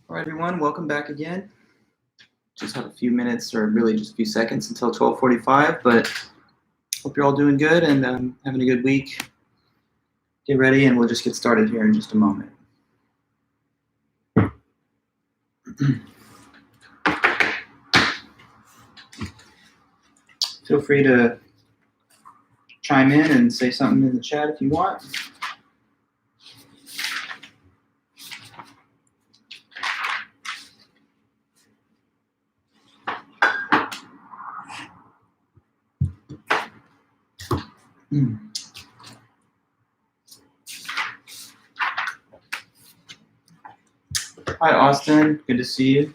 All right, everyone, welcome back again. Just have a few minutes, or really just a few seconds until 12:45, but hope you're all doing good and having a good week. Get ready, and we'll just get started here in just a moment. Feel free to chime in and say something in the chat if you want. Hi, Austin. Good to see you.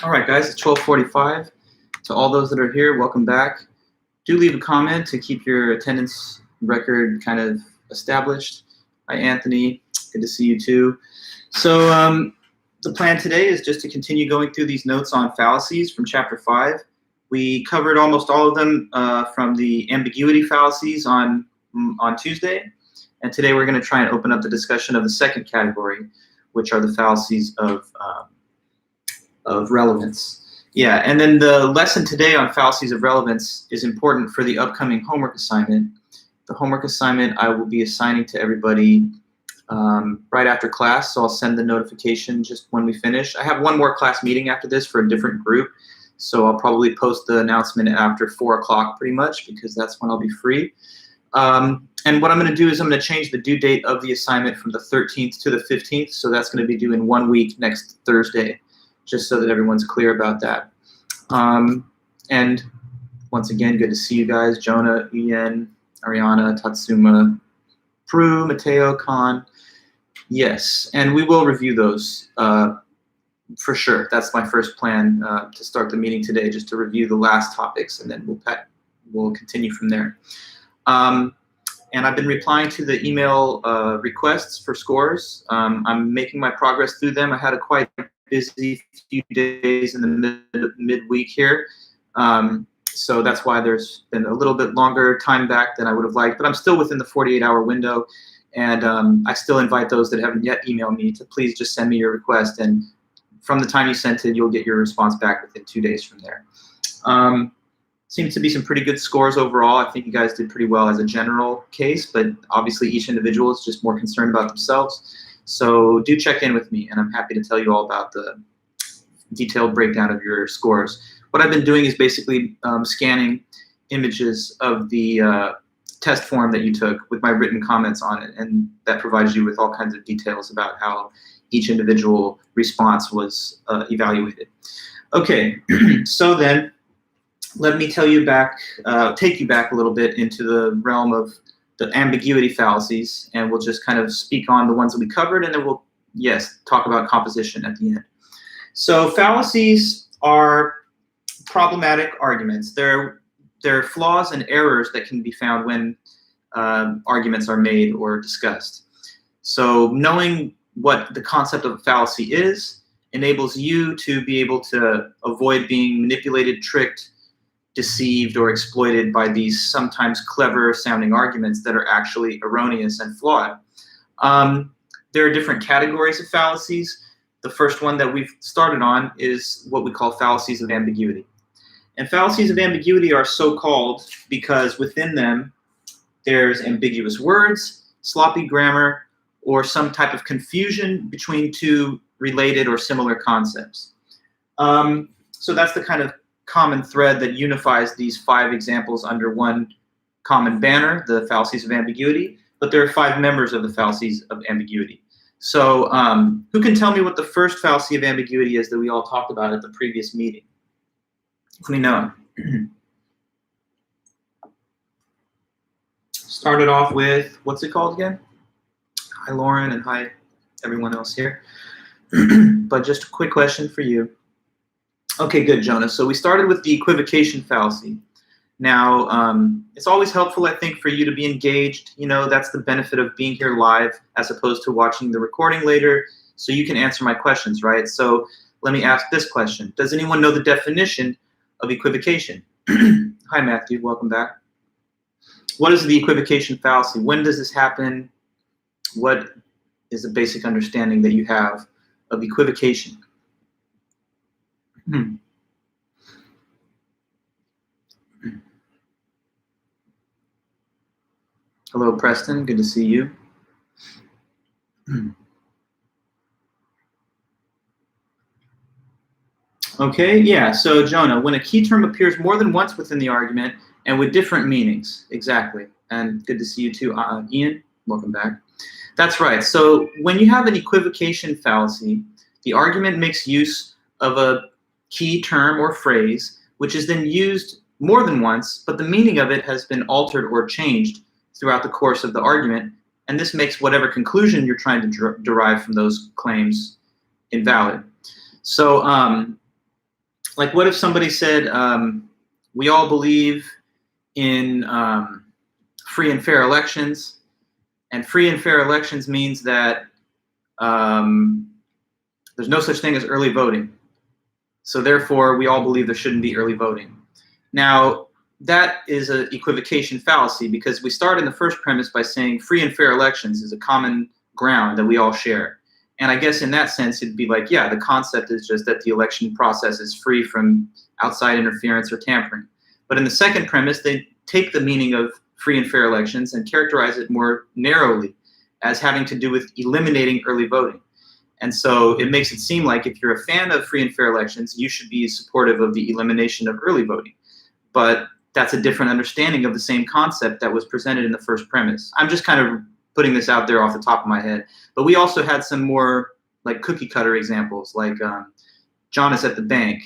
All right, guys, it's 12:45. To all those that are here, welcome back. Do leave a comment to keep your attendance record kind of established. Hi, Anthony. Good to see you, too. So the plan today is just to continue going through these notes on fallacies from Chapter 5. We covered almost all of them from the ambiguity fallacies on Tuesday. And today we're going to try and open up the discussion of the second category, which are the fallacies of relevance. Yeah, and then the lesson today on fallacies of relevance is important for the upcoming homework assignment. The homework assignment I will be assigning to everybody right after class, so I'll send the notification just when we finish. I have one more class meeting after this for a different group, so I'll probably post the announcement after 4 o'clock pretty much, because that's when I'll be free. And what I'm going to do is I'm going to change the due date of the assignment from the 13th to the 15th, so that's going to be due in 1 week next Thursday, just so that everyone's clear about that. And once again, good to see you guys, Jonah, Ian, Ariana, Tatsuma, Prue, Mateo, Khan. Yes, and we will review those for sure. That's my first plan to start the meeting today, just to review the last topics, and then we'll continue from there. And I've been replying to the email requests for scores. I'm making my progress through them. I had a quite busy few days in the midweek here. So that's why there's been a little bit longer time back than I would have liked, but I'm still within the 48-hour window. And I still invite those that haven't yet emailed me to please just send me your request. And from the time you sent it, you'll get your response back within 2 days from there. Seems to be some pretty good scores overall. I think you guys did pretty well as a general case, but obviously each individual is just more concerned about themselves. So do check in with me, and I'm happy to tell you all about the detailed breakdown of your scores. What I've been doing is basically scanning images of the test form that you took with my written comments on it, and that provides you with all kinds of details about how each individual response was evaluated. Okay, so then let me take you back a little bit into the realm of the ambiguity fallacies, and we'll just kind of speak on the ones that we covered, and then we'll, talk about composition at the end. So fallacies are problematic arguments. They're flaws and errors that can be found when arguments are made or discussed. So knowing what the concept of a fallacy is enables you to be able to avoid being manipulated, tricked, deceived, or exploited by these sometimes clever sounding arguments that are actually erroneous and flawed. There are different categories of fallacies. The first one that we've started on is what we call fallacies of ambiguity. And fallacies of ambiguity are so called because within them there's ambiguous words, sloppy grammar, or some type of confusion between two related or similar concepts. So that's the kind of common thread that unifies these 5 examples under one common banner, the fallacies of ambiguity, but there are 5 members of the fallacies of ambiguity. So who can tell me what the first fallacy of ambiguity is that we all talked about at the previous meeting? Let me know. Started off with, what's it called again? Hi, Lauren, and hi, everyone else here. But just a quick question for you. Okay, good, Jonah. So we started with the equivocation fallacy. Now, it's always helpful, I think, for you to be engaged. You know, that's the benefit of being here live as opposed to watching the recording later, so you can answer my questions, right? So let me ask this question. Does anyone know the definition of equivocation? Hi, Matthew. Welcome back. What is the equivocation fallacy? When does this happen? What is a basic understanding that you have of equivocation. Hello, Preston. Good to see you. Okay, yeah, so Jonah, when a key term appears more than once within the argument and with different meanings, exactly. And good to see you too, Ian, welcome back. That's right, so when you have an equivocation fallacy, the argument makes use of a key term or phrase, which is then used more than once, but the meaning of it has been altered or changed throughout the course of the argument, and this makes whatever conclusion you're trying to derive from those claims invalid. So, like, what if somebody said, we all believe in free and fair elections, and free and fair elections means that there's no such thing as early voting. So therefore, we all believe there shouldn't be early voting. Now, that is an equivocation fallacy because we start in the first premise by saying free and fair elections is a common ground that we all share. And I guess in that sense, it'd be like, yeah, the concept is just that the election process is free from outside interference or tampering. But in the second premise, they take the meaning of free and fair elections and characterize it more narrowly as having to do with eliminating early voting. And so it makes it seem like if you're a fan of free and fair elections, you should be supportive of the elimination of early voting. But that's a different understanding of the same concept that was presented in the first premise. I'm just kind of putting this out there off the top of my head. But we also had some more like cookie cutter examples, like John is at the bank,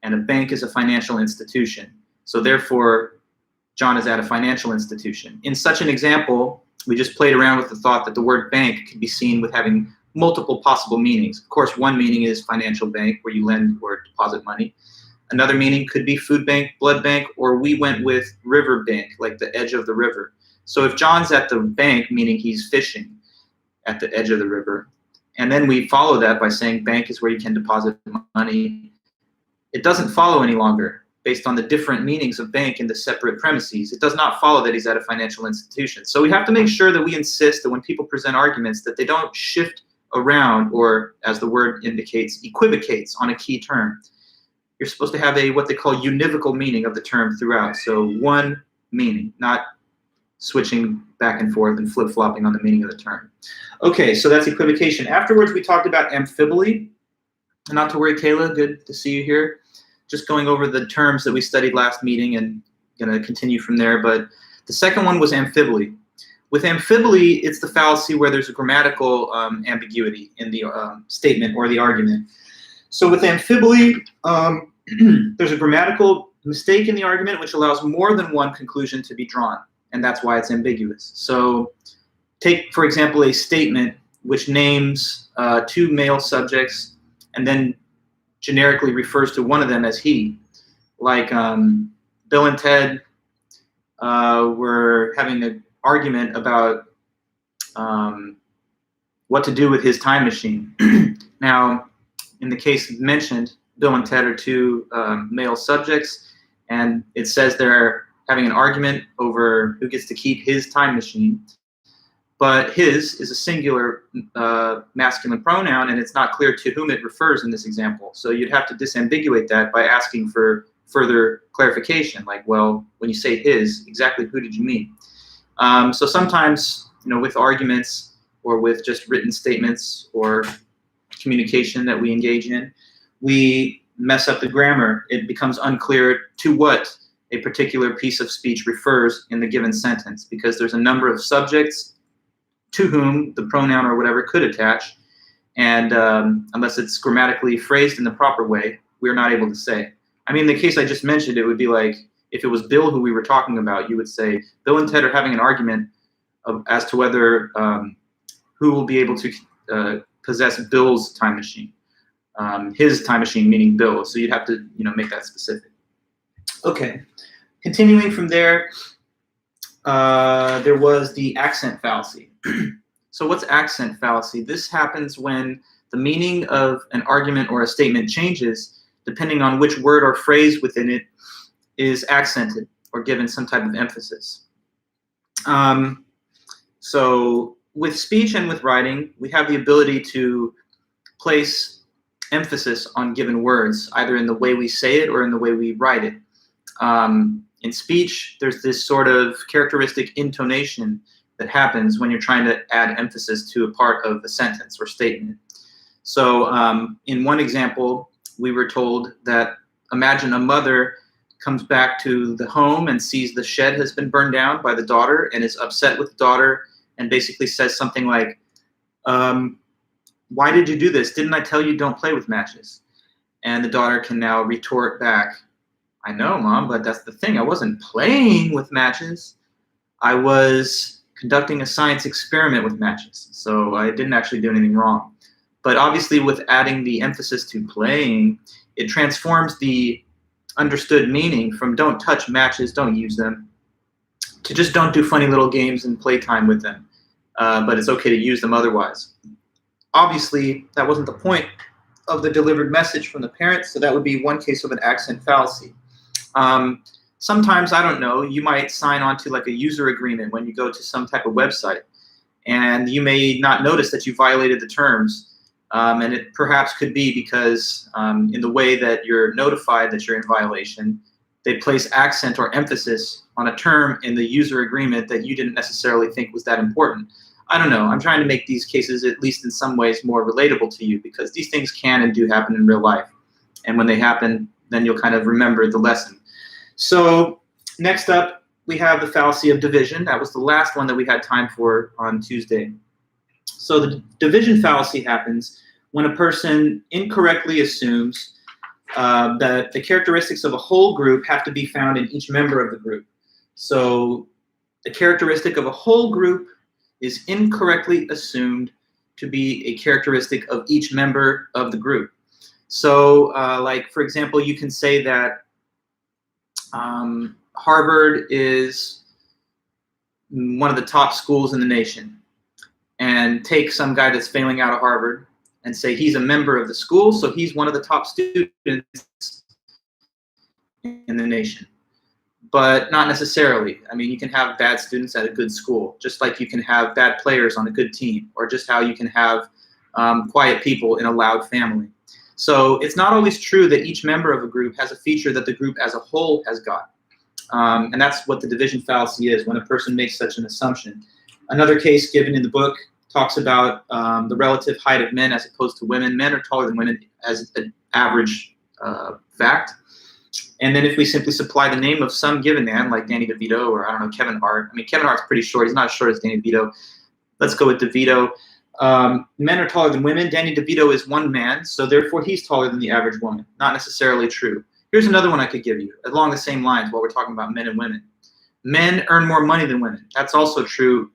and a bank is a financial institution. So therefore, John is at a financial institution. In such an example, we just played around with the thought that the word bank could be seen with having multiple possible meanings. Of course, one meaning is financial bank, where you lend or deposit money. Another meaning could be food bank, blood bank, or we went with river bank, like the edge of the river. So if John's at the bank, meaning he's fishing at the edge of the river, and then we follow that by saying bank is where you can deposit money, it doesn't follow any longer based on the different meanings of bank in the separate premises. It does not follow that he's at a financial institution. So we have to make sure that we insist that when people present arguments that they don't shift around or, as the word indicates, equivocates on a key term. You're supposed to have a what they call univocal meaning of the term throughout. So one meaning, not switching back and forth and flip-flopping on the meaning of the term. Okay, so that's equivocation. Afterwards, we talked about amphibole. Not to worry, Kayla, good to see you here. Just going over the terms that we studied last meeting and going to continue from there. But the second one was amphibole. With amphibole, it's the fallacy where there's a grammatical ambiguity in the statement or the argument. So with amphibole, there's a grammatical mistake in the argument which allows more than one conclusion to be drawn, and that's why it's ambiguous. So take, for example, a statement which names two male subjects and then generically refers to one of them as he. Like Bill and Ted were having an argument about what to do with his time machine. Now, in the case mentioned, Bill and Ted are two male subjects, and it says they're having an argument over who gets to keep his time machine. But his is a singular masculine pronoun, and it's not clear to whom it refers in this example. So you'd have to disambiguate that by asking for further clarification, like, well, when you say his, exactly who did you mean? So sometimes, with arguments or with just written statements or communication that we engage in, we mess up the grammar. It becomes unclear to what a particular piece of speech refers in the given sentence, because there's a number of subjects to whom the pronoun or whatever could attach, and unless it's grammatically phrased in the proper way, we're not able to say. I mean, the case I just mentioned, it would be like, if it was Bill who we were talking about, you would say, Bill and Ted are having an argument as to whether who will be able to possess Bill's time machine. His time machine meaning Bill, so you'd have to make that specific. Okay, continuing from there, there was the accent fallacy. So what's accent fallacy? This happens when the meaning of an argument or a statement changes depending on which word or phrase within it is accented or given some type of emphasis. So with speech and with writing, we have the ability to place emphasis on given words, either in the way we say it or in the way we write it. In speech, there's this sort of characteristic intonation that happens when you're trying to add emphasis to a part of a sentence or statement. So in one example, we were told that imagine a mother comes back to the home and sees the shed has been burned down by the daughter and is upset with the daughter and basically says something like, why did you do this? Didn't I tell you don't play with matches? And the daughter can now retort back, I know, Mom, but that's the thing. I wasn't playing with matches. I was conducting a science experiment with matches, so I didn't actually do anything wrong. But obviously with adding the emphasis to playing, it transforms the understood meaning from don't touch matches, don't use them, to just don't do funny little games and play time with them. But it's okay to use them otherwise. Obviously, that wasn't the point of the delivered message from the parents, so that would be one case of an accent fallacy. Sometimes, I don't know, you might sign on to like a user agreement when you go to some type of website, and you may not notice that you violated the terms. And it perhaps could be because in the way that you're notified that you're in violation, they place accent or emphasis on a term in the user agreement that you didn't necessarily think was that important. I don't know. I'm trying to make these cases, at least in some ways, more relatable to you, because these things can and do happen in real life. And when they happen, then you'll kind of remember the lesson. So next up, we have the fallacy of division. That was the last one that we had time for on Tuesday. So the division fallacy happens when a person incorrectly assumes that the characteristics of a whole group have to be found in each member of the group. So the characteristic of a whole group is incorrectly assumed to be a characteristic of each member of the group. So like, for example, you can say that Harvard is one of the top schools in the nation, and take some guy that's failing out of Harvard and say he's a member of the school, so he's one of the top students in the nation. But not necessarily. I mean, you can have bad students at a good school, just like you can have bad players on a good team, or just how you can have quiet people in a loud family. So it's not always true that each member of a group has a feature that the group as a whole has got. And that's what the division fallacy is, when a person makes such an assumption. Another case given in the book talks about the relative height of men as opposed to women. Men are taller than women as an average fact. And then if we simply supply the name of some given man, like Danny DeVito or, I don't know, Kevin Hart. I mean, Kevin Hart's pretty short. He's not as short as Danny DeVito. Let's go with DeVito. Men are taller than women. Danny DeVito is one man, so therefore he's taller than the average woman. Not necessarily true. Here's another one I could give you, along the same lines while we're talking about men and women. Men earn more money than women. That's also true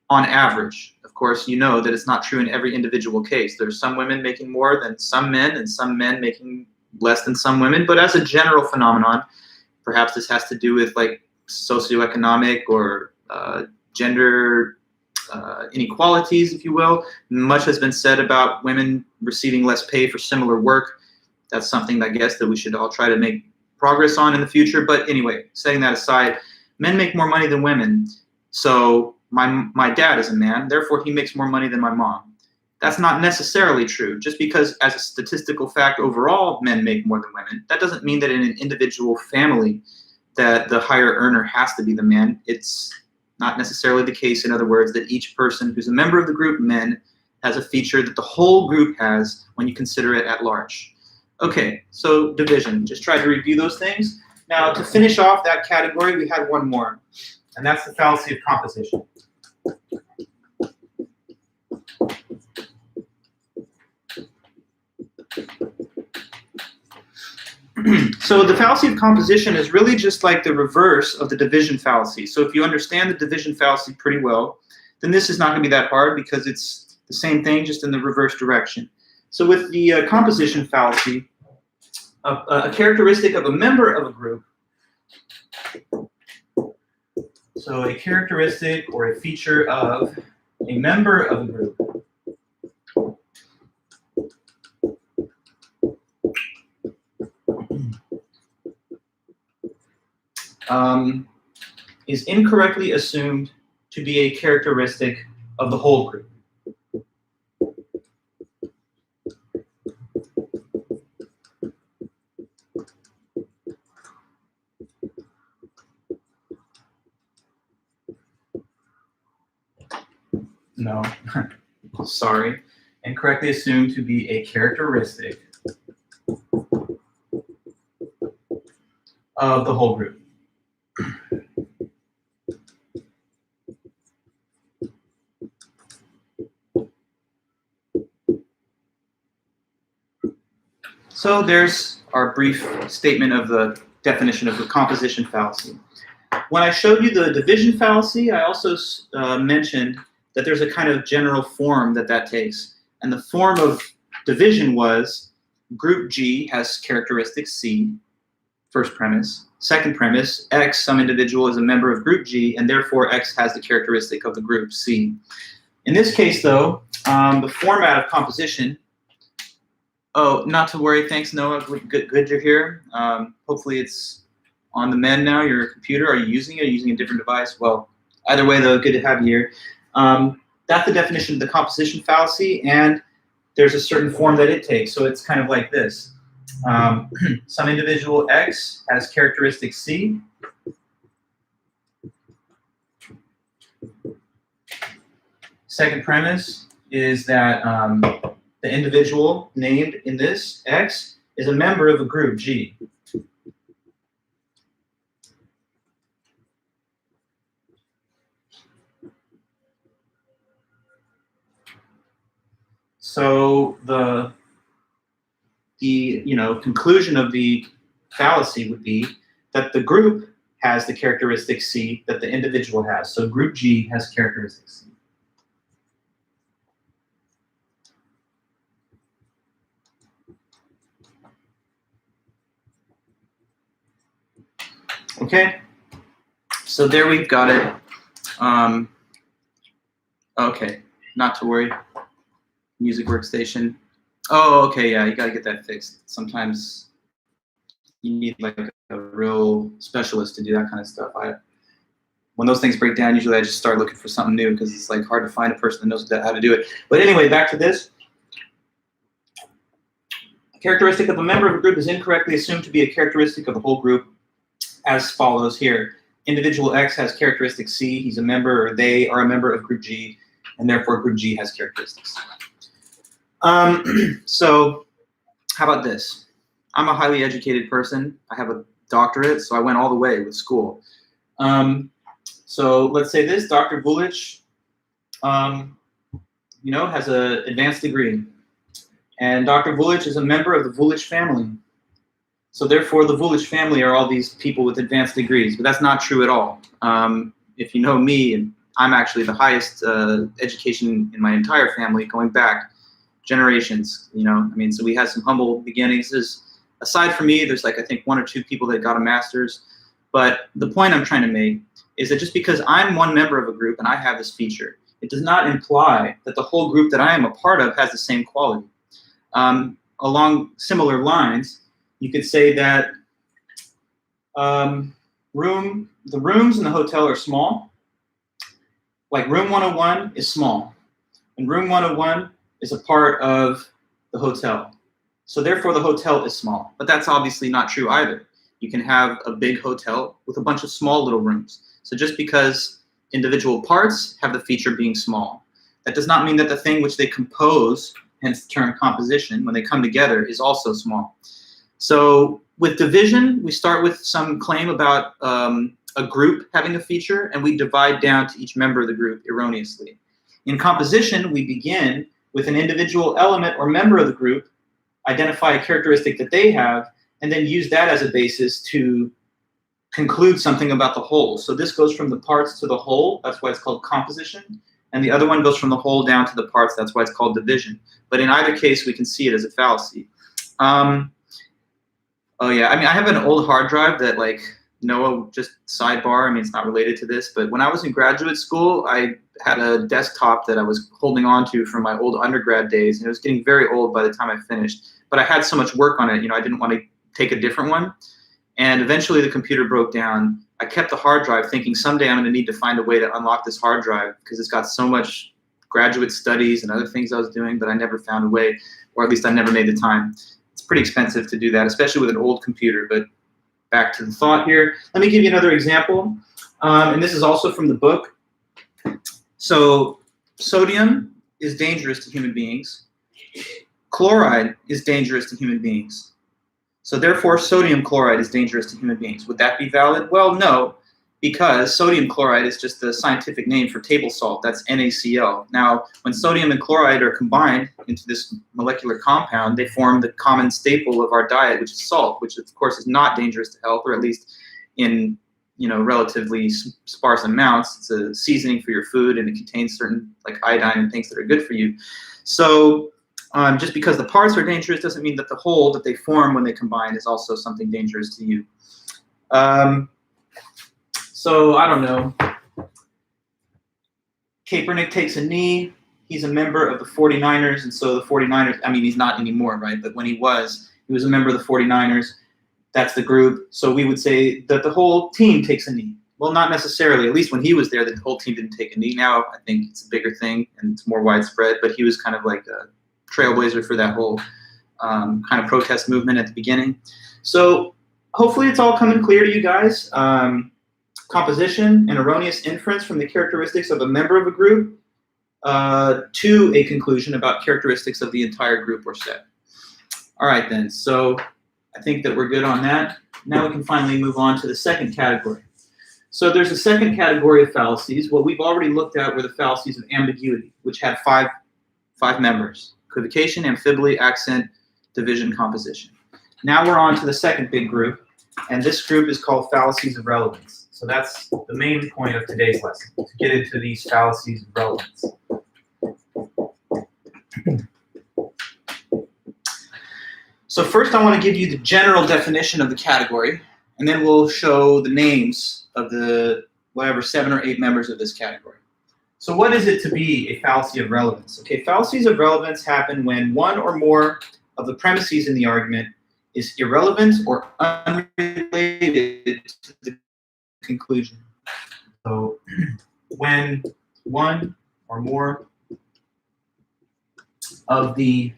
on average. Of course, you know that it's not true in every individual case. There's some women making more than some men, and some men making less than some women. But as a general phenomenon, perhaps this has to do with like socioeconomic or gender inequalities, if you will. Much has been said about women receiving less pay for similar work. That's something, I guess, that we should all try to make progress on in the future. But anyway, setting that aside, men make more money than women. So my dad is a man, therefore he makes more money than my mom. That's not necessarily true. Just because as a statistical fact overall men make more than women, that doesn't mean that in an individual family that the higher earner has to be the man. It's not necessarily the case, in other words, that each person who's a member of the group, men, has a feature that the whole group has when you consider it at large. Okay, so division. Just try to review those things. Now, to finish off that category, we had one more, and that's the fallacy of composition. So the fallacy of composition is really just like the reverse of the division fallacy. So if you understand the division fallacy pretty well, then this is not going to be that hard because it's the same thing, just in the reverse direction. So with the composition fallacy, a characteristic of a member of a group, so a characteristic or a feature of a member of a group is incorrectly assumed to be a characteristic of the whole group. No, sorry. Incorrectly assumed to be a characteristic of the whole group. So there's our brief statement of the definition of the composition fallacy. When I showed you the division fallacy, I also mentioned that there's a kind of general form that takes. And the form of division was group G has characteristic C, first premise. Second premise, X, some individual, is a member of group G, and therefore X has the characteristic of the group C. In this case, though, the format of composition, oh, not to worry, thanks, Noah, good you're here. Hopefully it's on the mend now, your computer. Are you using it? Are you using a different device? Well, either way, though, good to have you here. That's the definition of the composition fallacy, and there's a certain form that it takes. So it's kind of like this. Some individual X has characteristic C. Second premise is that the individual named in this, X, is a member of a group, G. So the conclusion of the fallacy would be that the group has the characteristic C that the individual has. So group G has characteristic C. Okay, so there we've got it. Okay, not to worry. Music workstation. Oh, okay, yeah, you gotta get that fixed. Sometimes you need like a real specialist to do that kind of stuff. When those things break down, usually I just start looking for something new because it's like hard to find a person that knows how to do it. But anyway, back to this. A characteristic of a member of a group is incorrectly assumed to be a characteristic of the whole group as follows here. Individual X has characteristic C, he's a member, or they are a member of group G, and therefore group G has characteristics. So how about this? I'm a highly educated person. I have a doctorate, so I went all the way with school. So let's say this, Dr. Vulich, has an advanced degree. And Dr. Vulich is a member of the Vulich family. So therefore, the Vulich family are all these people with advanced degrees, but that's not true at all. If you know me, I'm actually the highest education in my entire family, going back generations. So we had some humble beginnings. Aside from me, there's I think 1 or 2 people that got a master's. But the point I'm trying to make is that just because I'm one member of a group and I have this feature, it does not imply that the whole group that I am a part of has the same quality. Along similar lines, you could say that the rooms in the hotel are small. Like room 101 is small, and room 101 is a part of the hotel. So therefore, the hotel is small. But that's obviously not true either. You can have a big hotel with a bunch of small little rooms. So just because individual parts have the feature being small, that does not mean that the thing which they compose, hence the term composition, when they come together, is also small. So with division, we start with some claim about a group having a feature, and we divide down to each member of the group erroneously. In composition, we begin with an individual element or member of the group, identify a characteristic that they have, and then use that as a basis to conclude something about the whole. So this goes from the parts to the whole. That's why it's called composition. And the other one goes from the whole down to the parts. That's why it's called division. But in either case, we can see it as a fallacy. Oh yeah, I have an old hard drive that Noah, just sidebar, it's not related to this, but when I was in graduate school, I had a desktop that I was holding on to from my old undergrad days, and it was getting very old by the time I finished. But I had so much work on it, I didn't want to take a different one. And eventually the computer broke down. I kept the hard drive thinking someday I'm going to need to find a way to unlock this hard drive because it's got so much graduate studies and other things I was doing, but I never found a way, or at least I never made the time. It's pretty expensive to do that, especially with an old computer. But back to the thought here. Let me give you another example, and this is also from the book. So sodium is dangerous to human beings. Chloride is dangerous to human beings. So therefore, sodium chloride is dangerous to human beings. Would that be valid? Well, no, because sodium chloride is just the scientific name for table salt. That's NaCl. Now, when sodium and chloride are combined into this molecular compound, they form the common staple of our diet, which is salt, which of course is not dangerous to health, or at least in relatively sparse amounts. It's a seasoning for your food, and it contains certain like iodine and things that are good for you. So just because the parts are dangerous doesn't mean that the whole that they form when they combine is also something dangerous to you. So I don't know. Kaepernick takes a knee. He's a member of the 49ers, and so the 49ers, I mean, he's not anymore, right? But when he was a member of the 49ers. That's the group. So we would say that the whole team takes a knee. Well, not necessarily. At least when he was there, the whole team didn't take a knee. Now I think it's a bigger thing and it's more widespread. But he was kind of like a trailblazer for that whole kind of protest movement at the beginning. So hopefully it's all coming clear to you guys. Composition and erroneous inference from the characteristics of a member of a group to a conclusion about characteristics of the entire group or set. All right then. So I think that we're good on that. Now we can finally move on to the second category. So there's a second category of fallacies. What we've already looked at were the fallacies of ambiguity, which had five members: equivocation, amphibole, accent, division, composition. Now we're on to the second big group, and this group is called fallacies of relevance. So that's the main point of today's lesson, to get into these fallacies of relevance. So first I want to give you the general definition of the category, and then we'll show the names of the whatever 7 or 8 members of this category. So what is it to be a fallacy of relevance? Okay, fallacies of relevance happen when one or more of the premises in the argument is irrelevant or unrelated to the conclusion. So when one or more of the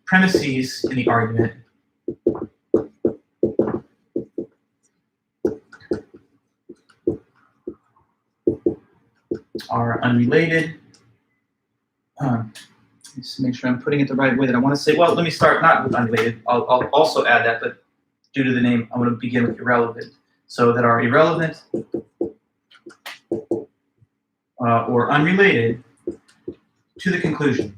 premises in the argument are unrelated. Just make sure I'm putting it the right way that I want to say. Well, let me start not with unrelated. I'll also add that, but due to the name, I want to begin with irrelevant. So that are irrelevant or unrelated to the conclusion.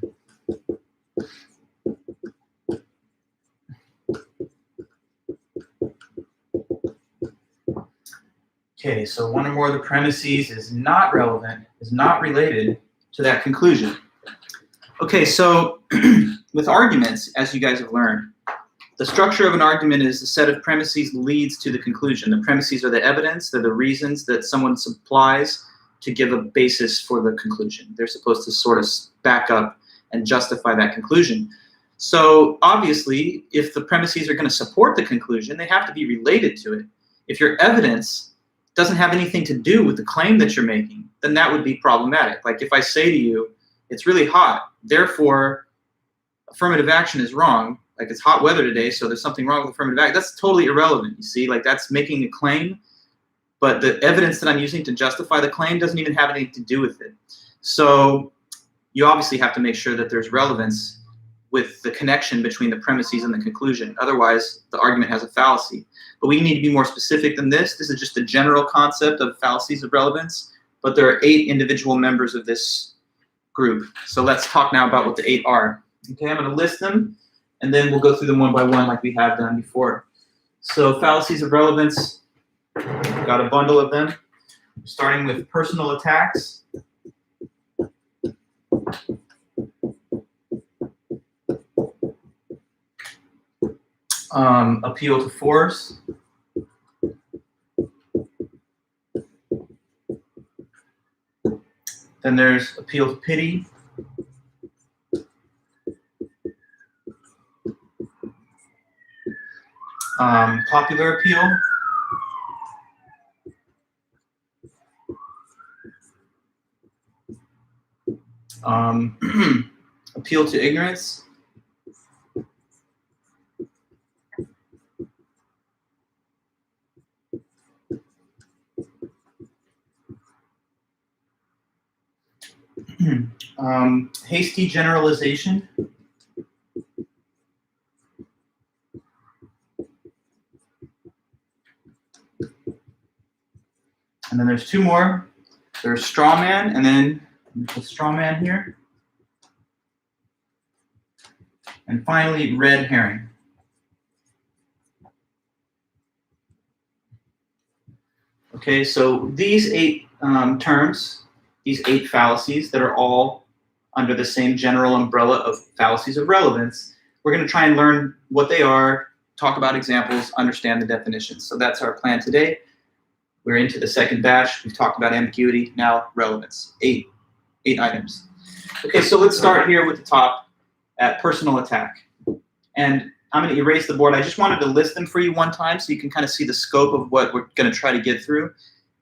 Okay, so one or more of the premises is not relevant, is not related to that conclusion. Okay, so with arguments, as you guys have learned, the structure of an argument is a set of premises leads to the conclusion. The premises are the evidence, they're the reasons that someone supplies to give a basis for the conclusion. They're supposed to sort of back up and justify that conclusion. So obviously, if the premises are going to support the conclusion, they have to be related to it. If your evidence doesn't have anything to do with the claim that you're making, then that would be problematic. Like if I say to you, it's really hot, therefore affirmative action is wrong, like it's hot weather today, so there's something wrong with affirmative action, that's totally irrelevant, you see? Like that's making a claim, but the evidence that I'm using to justify the claim doesn't even have anything to do with it. So you obviously have to make sure that there's relevance with the connection between the premises and the conclusion. Otherwise, the argument has a fallacy. But we need to be more specific than this. This is just a general concept of fallacies of relevance, but there are 8 individual members of this group. So let's talk now about what the 8 are. Okay, I'm going to list them, and then we'll go through them one by one like we have done before. So fallacies of relevance, got a bundle of them, starting with personal attacks. Appeal to force. Then there's appeal to pity. Popular appeal. Appeal to ignorance. Hasty generalization. And then there's two more. There's straw man, and then the straw man here. And finally, red herring. Okay, so these 8 terms, these 8 fallacies that are all under the same general umbrella of fallacies of relevance, we're going to try and learn what they are, talk about examples, understand the definitions. So that's our plan today. We're into the second batch. We've talked about ambiguity, now relevance. 8 items. Okay, so let's start here with the top at personal attack. And I'm going to erase the board. I just wanted to list them for you one time so you can kind of see the scope of what we're going to try to get through.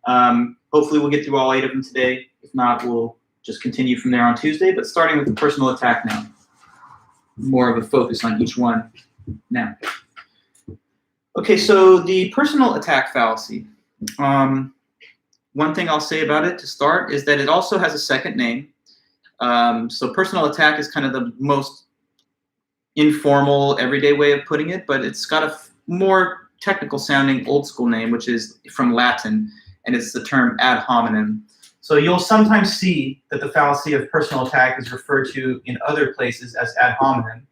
Hopefully we'll get through all 8 of them today. If not, we'll just continue from there on Tuesday. But starting with the personal attack now. More of a focus on each one now. Okay, so the personal attack fallacy. One thing I'll say about it to start is that it also has a second name. So personal attack is kind of the most informal, everyday way of putting it, but it's got a more technical sounding old school name, which is from Latin, and it's the term ad hominem. So you'll sometimes see that the fallacy of personal attack is referred to in other places as ad hominem,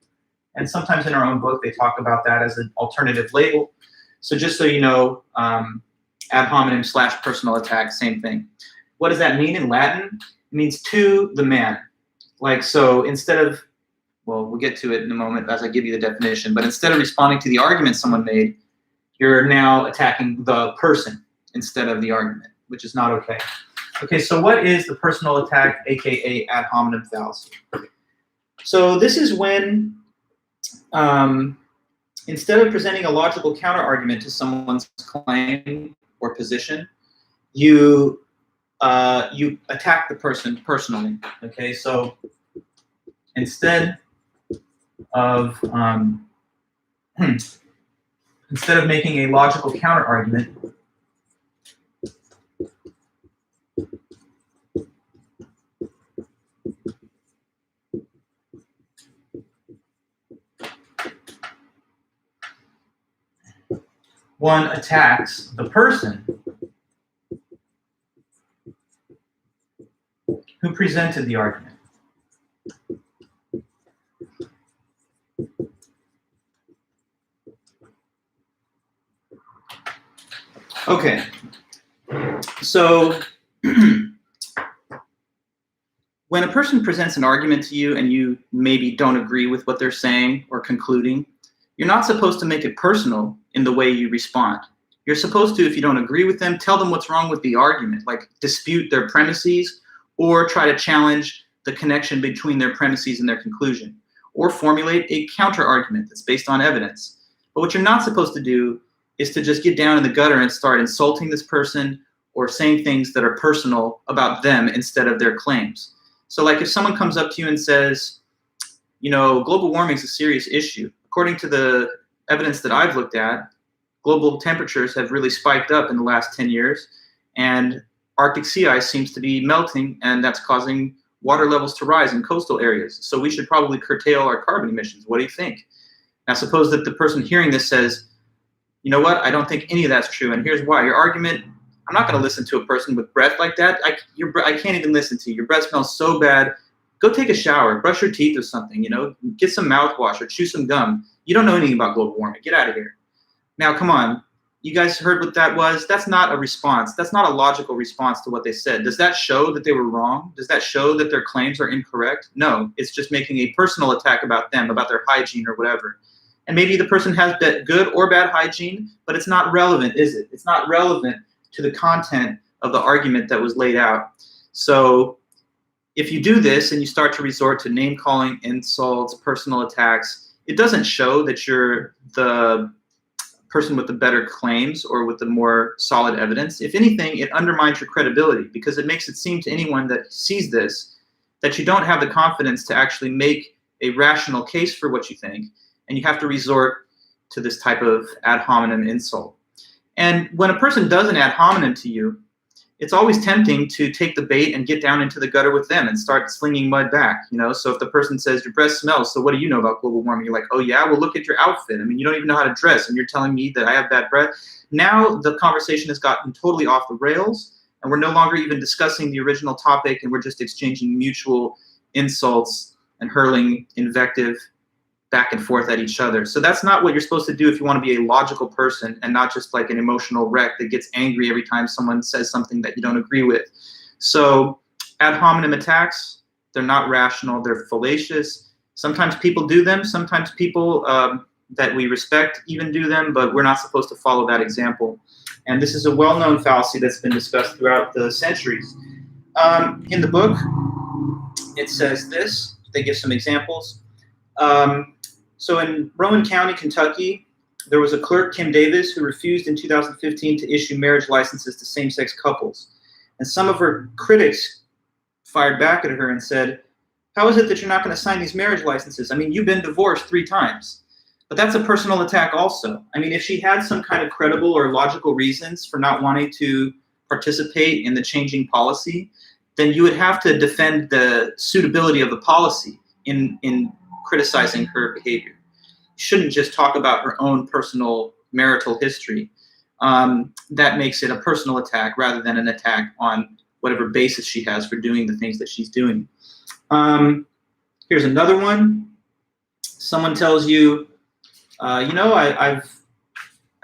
and sometimes in our own book they talk about that as an alternative label. So just so you know, ad hominem / personal attack, same thing. What does that mean in Latin? It means to the man. Like, so instead of, well, we'll get to it in a moment as I give you the definition, but instead of responding to the argument someone made, you're now attacking the person instead of the argument, which is not okay. Okay, so what is the personal attack, aka ad hominem fallacy? So this is when, instead of presenting a logical counter-argument to someone's claim or position, you attack the person personally. Okay, so instead of making a logical counter-argument, one attacks the person who presented the argument. Okay, so when a person presents an argument to you and you maybe don't agree with what they're saying or concluding, you're not supposed to make it personal in the way you respond. You're supposed to, if you don't agree with them, tell them what's wrong with the argument, like dispute their premises or try to challenge the connection between their premises and their conclusion, or formulate a counter-argument that's based on evidence. But what you're not supposed to do is to just get down in the gutter and start insulting this person or saying things that are personal about them instead of their claims. So like if someone comes up to you and says, you know, global warming is a serious issue. According to the evidence that I've looked at, global temperatures have really spiked up in the last 10 years, and Arctic sea ice seems to be melting, and that's causing water levels to rise in coastal areas. So we should probably curtail our carbon emissions. What do you think? Now suppose that the person hearing this says, you know what, I don't think any of that's true, and here's why. Your argument, I'm not going to listen to a person with breath like that. I can't even listen to you. Your breath smells so bad. Go take a shower, brush your teeth or something, you know, get some mouthwash or chew some gum. You don't know anything about global warming. Get out of here. Now, come on. You guys heard what that was? That's not a response. That's not a logical response to what they said. Does that show that they were wrong? Does that show that their claims are incorrect? No, it's just making a personal attack about them, about their hygiene or whatever. And maybe the person has good or bad hygiene, but it's not relevant, is it? It's not relevant to the content of the argument that was laid out. So if you do this and you start to resort to name-calling, insults, personal attacks, it doesn't show that you're the person with the better claims or with the more solid evidence. If anything, it undermines your credibility because it makes it seem to anyone that sees this that you don't have the confidence to actually make a rational case for what you think, and you have to resort to this type of ad hominem insult. And when a person does an ad hominem to you, it's always tempting to take the bait and get down into the gutter with them and start slinging mud back. So if the person says, your breath smells, so what do you know about global warming? You're like, oh yeah, well look at your outfit. I mean, you don't even know how to dress, and you're telling me that I have bad breath. Now the conversation has gotten totally off the rails, and we're no longer even discussing the original topic, and we're just exchanging mutual insults and hurling invective back and forth at each other. So that's not what you're supposed to do if you want to be a logical person and not just like an emotional wreck that gets angry every time someone says something that you don't agree with. So ad hominem attacks, they're not rational, they're fallacious. Sometimes people do them, sometimes people that we respect even do them, but we're not supposed to follow that example. And this is a well-known fallacy that's been discussed throughout the centuries. In the book, it says this, they give some examples. So in Rowan County, Kentucky, there was a clerk, Kim Davis, who refused in 2015 to issue marriage licenses to same-sex couples. And some of her critics fired back at her and said, how is it that you're not going to sign these marriage licenses? I mean, you've been divorced 3 times. But that's a personal attack also. I mean, if she had some kind of credible or logical reasons for not wanting to participate in the changing policy, then you would have to defend the suitability of the policy in criticizing her behavior. You shouldn't just talk about her own personal marital history. That makes it a personal attack rather than an attack on whatever basis she has for doing the things that she's doing. Here's another one. Someone tells you, I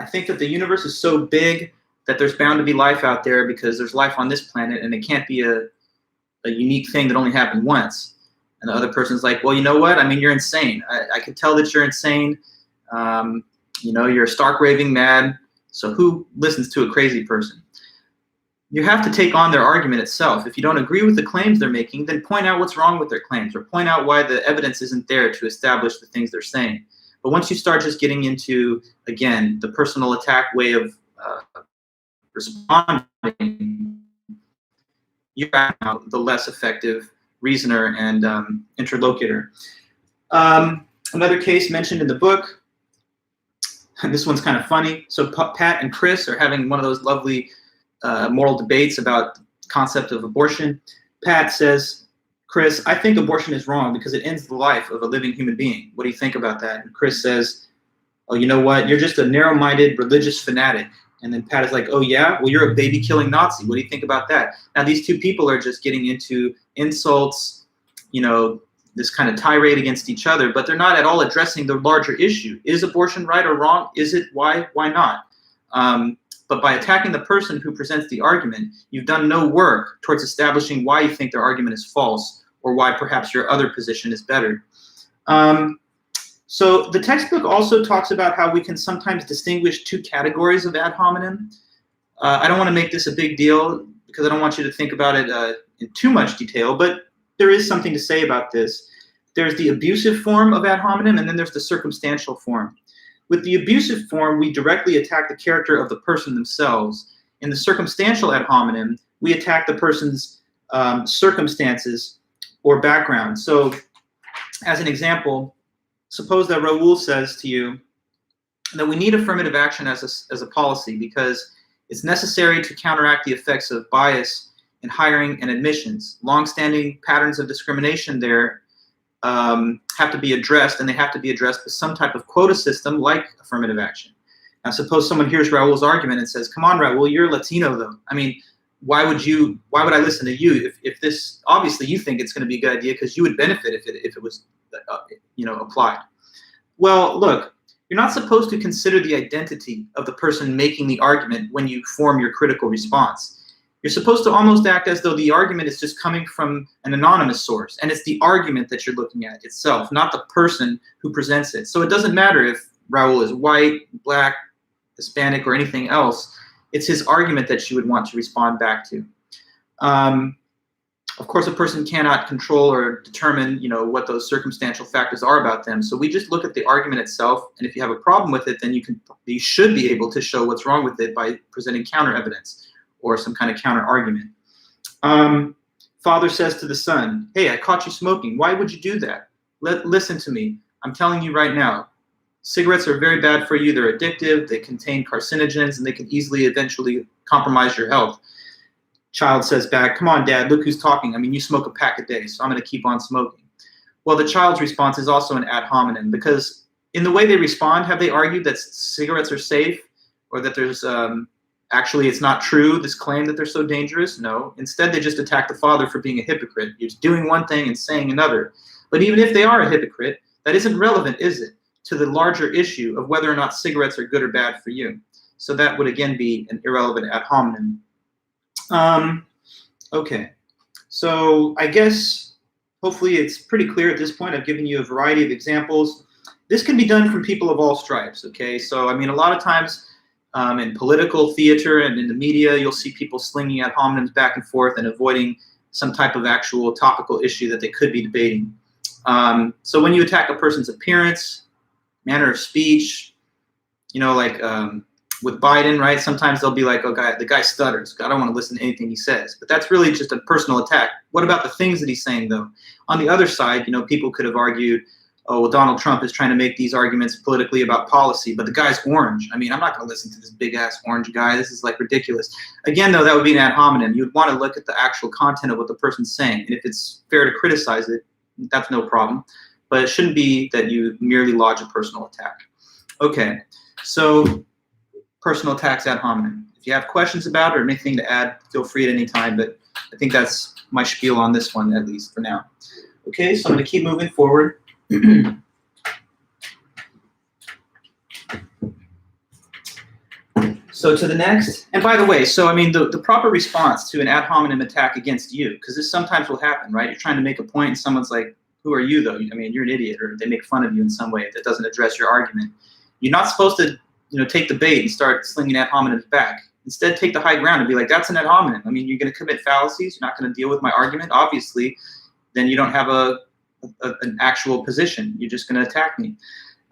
think that the universe is so big that there's bound to be life out there because there's life on this planet, and it can't be a unique thing that only happened once. And the other person's like, well, you know what? I mean, you're insane. I can tell that you're insane. You're stark raving mad. So who listens to a crazy person? You have to take on their argument itself. If you don't agree with the claims they're making, then point out what's wrong with their claims, or point out why the evidence isn't there to establish the things they're saying. But once you start just getting into, again, the personal attack way of responding, you're the less effective reasoner and interlocutor. Another case mentioned in the book, and this one's kind of funny. So Pat and Chris are having one of those lovely moral debates about the concept of abortion. Pat says, Chris, I think abortion is wrong because it ends the life of a living human being. What do you think about that? And Chris says, oh, you know what? You're just a narrow-minded religious fanatic. And then Pat is like, oh, yeah? Well, you're a baby-killing Nazi. What do you think about that? Now, these two people are just getting into insults, this kind of tirade against each other, but they're not at all addressing the larger issue. Is abortion right or wrong? Is it? Why? Why not? But by attacking the person who presents the argument, you've done no work towards establishing why you think their argument is false or why perhaps your other position is better. So the textbook also talks about how we can sometimes distinguish 2 categories of ad hominem. I don't want to make this a big deal because I don't want you to think about it in too much detail, but there is something to say about this. There's the abusive form of ad hominem, and then there's the circumstantial form. With the abusive form, we directly attack the character of the person themselves. In the circumstantial ad hominem, we attack the person's circumstances or background. So, as an example, suppose that Raul says to you that we need affirmative action as a policy because it's necessary to counteract the effects of bias in hiring and admissions. Long-standing patterns of discrimination there have to be addressed, and they have to be addressed with some type of quota system like affirmative action. Now, suppose someone hears Raul's argument and says, come on, Raul, you're Latino, though. I mean, why would I listen to you if this, obviously you think it's going to be a good idea because you would benefit if it was, applied. Well, look, you're not supposed to consider the identity of the person making the argument when you form your critical response. You're supposed to almost act as though the argument is just coming from an anonymous source, and it's the argument that you're looking at itself, not the person who presents it. So it doesn't matter if Raul is white, black, Hispanic, or anything else. It's his argument that you would want to respond back to. Of course, a person cannot control or determine, what those circumstantial factors are about them. So we just look at the argument itself, and if you have a problem with it, then you should be able to show what's wrong with it by presenting counter evidence or some kind of counter argument. Father says to the son, hey, I caught you smoking. Why would you do that? Listen to me. I'm telling you right now, cigarettes are very bad for you. They're addictive. They contain carcinogens, and they can easily eventually compromise your health. Child says back, come on, Dad, look who's talking. I mean, you smoke a pack a day, so I'm going to keep on smoking. Well, the child's response is also an ad hominem, because in the way they respond, have they argued that cigarettes are safe, or that there's actually it's not true, this claim that they're so dangerous? No. Instead, they just attack the father for being a hypocrite. He's doing one thing and saying another. But even if they are a hypocrite, that isn't relevant, is it, to the larger issue of whether or not cigarettes are good or bad for you? So that would again be an irrelevant ad hominem. Okay, so I guess hopefully it's pretty clear at this point. I've given you a variety of examples. This can be done from people of all stripes, okay? So, I mean, a lot of times in political theater and in the media, you'll see people slinging ad hominems back and forth and avoiding some type of actual topical issue that they could be debating. So when you attack a person's appearance, manner of speech, you know, like with Biden, right? Sometimes they'll be like, oh, the guy stutters. I don't want to listen to anything he says. But that's really just a personal attack. What about the things that he's saying, though? On the other side, you know, people could have argued, oh, well, Donald Trump is trying to make these arguments politically about policy, but the guy's orange. I mean, I'm not going to listen to this big-ass orange guy. This is, like, ridiculous. Again, though, that would be an ad hominem. You would want to look at the actual content of what the person's saying. And if it's fair to criticize it, that's no problem. But it shouldn't be that you merely lodge a personal attack. Okay, so personal attacks ad hominem. If you have questions about it or anything to add, feel free at any time, but I think that's my spiel on this one, at least for now. Okay, so I'm going to keep moving forward. So to the next, and by the way, so I mean the proper response to an ad hominem attack against you, because this sometimes will happen, right? You're trying to make a point and someone's like, who are you though? I mean, you're an idiot, or they make fun of you in some way that doesn't address your argument. You're not supposed to, you know, take the bait and start slinging ad hominems back. Instead, take the high ground and be like, that's an ad hominem. I mean, you're going to commit fallacies. You're not going to deal with my argument. Obviously, then you don't have an actual position. You're just going to attack me.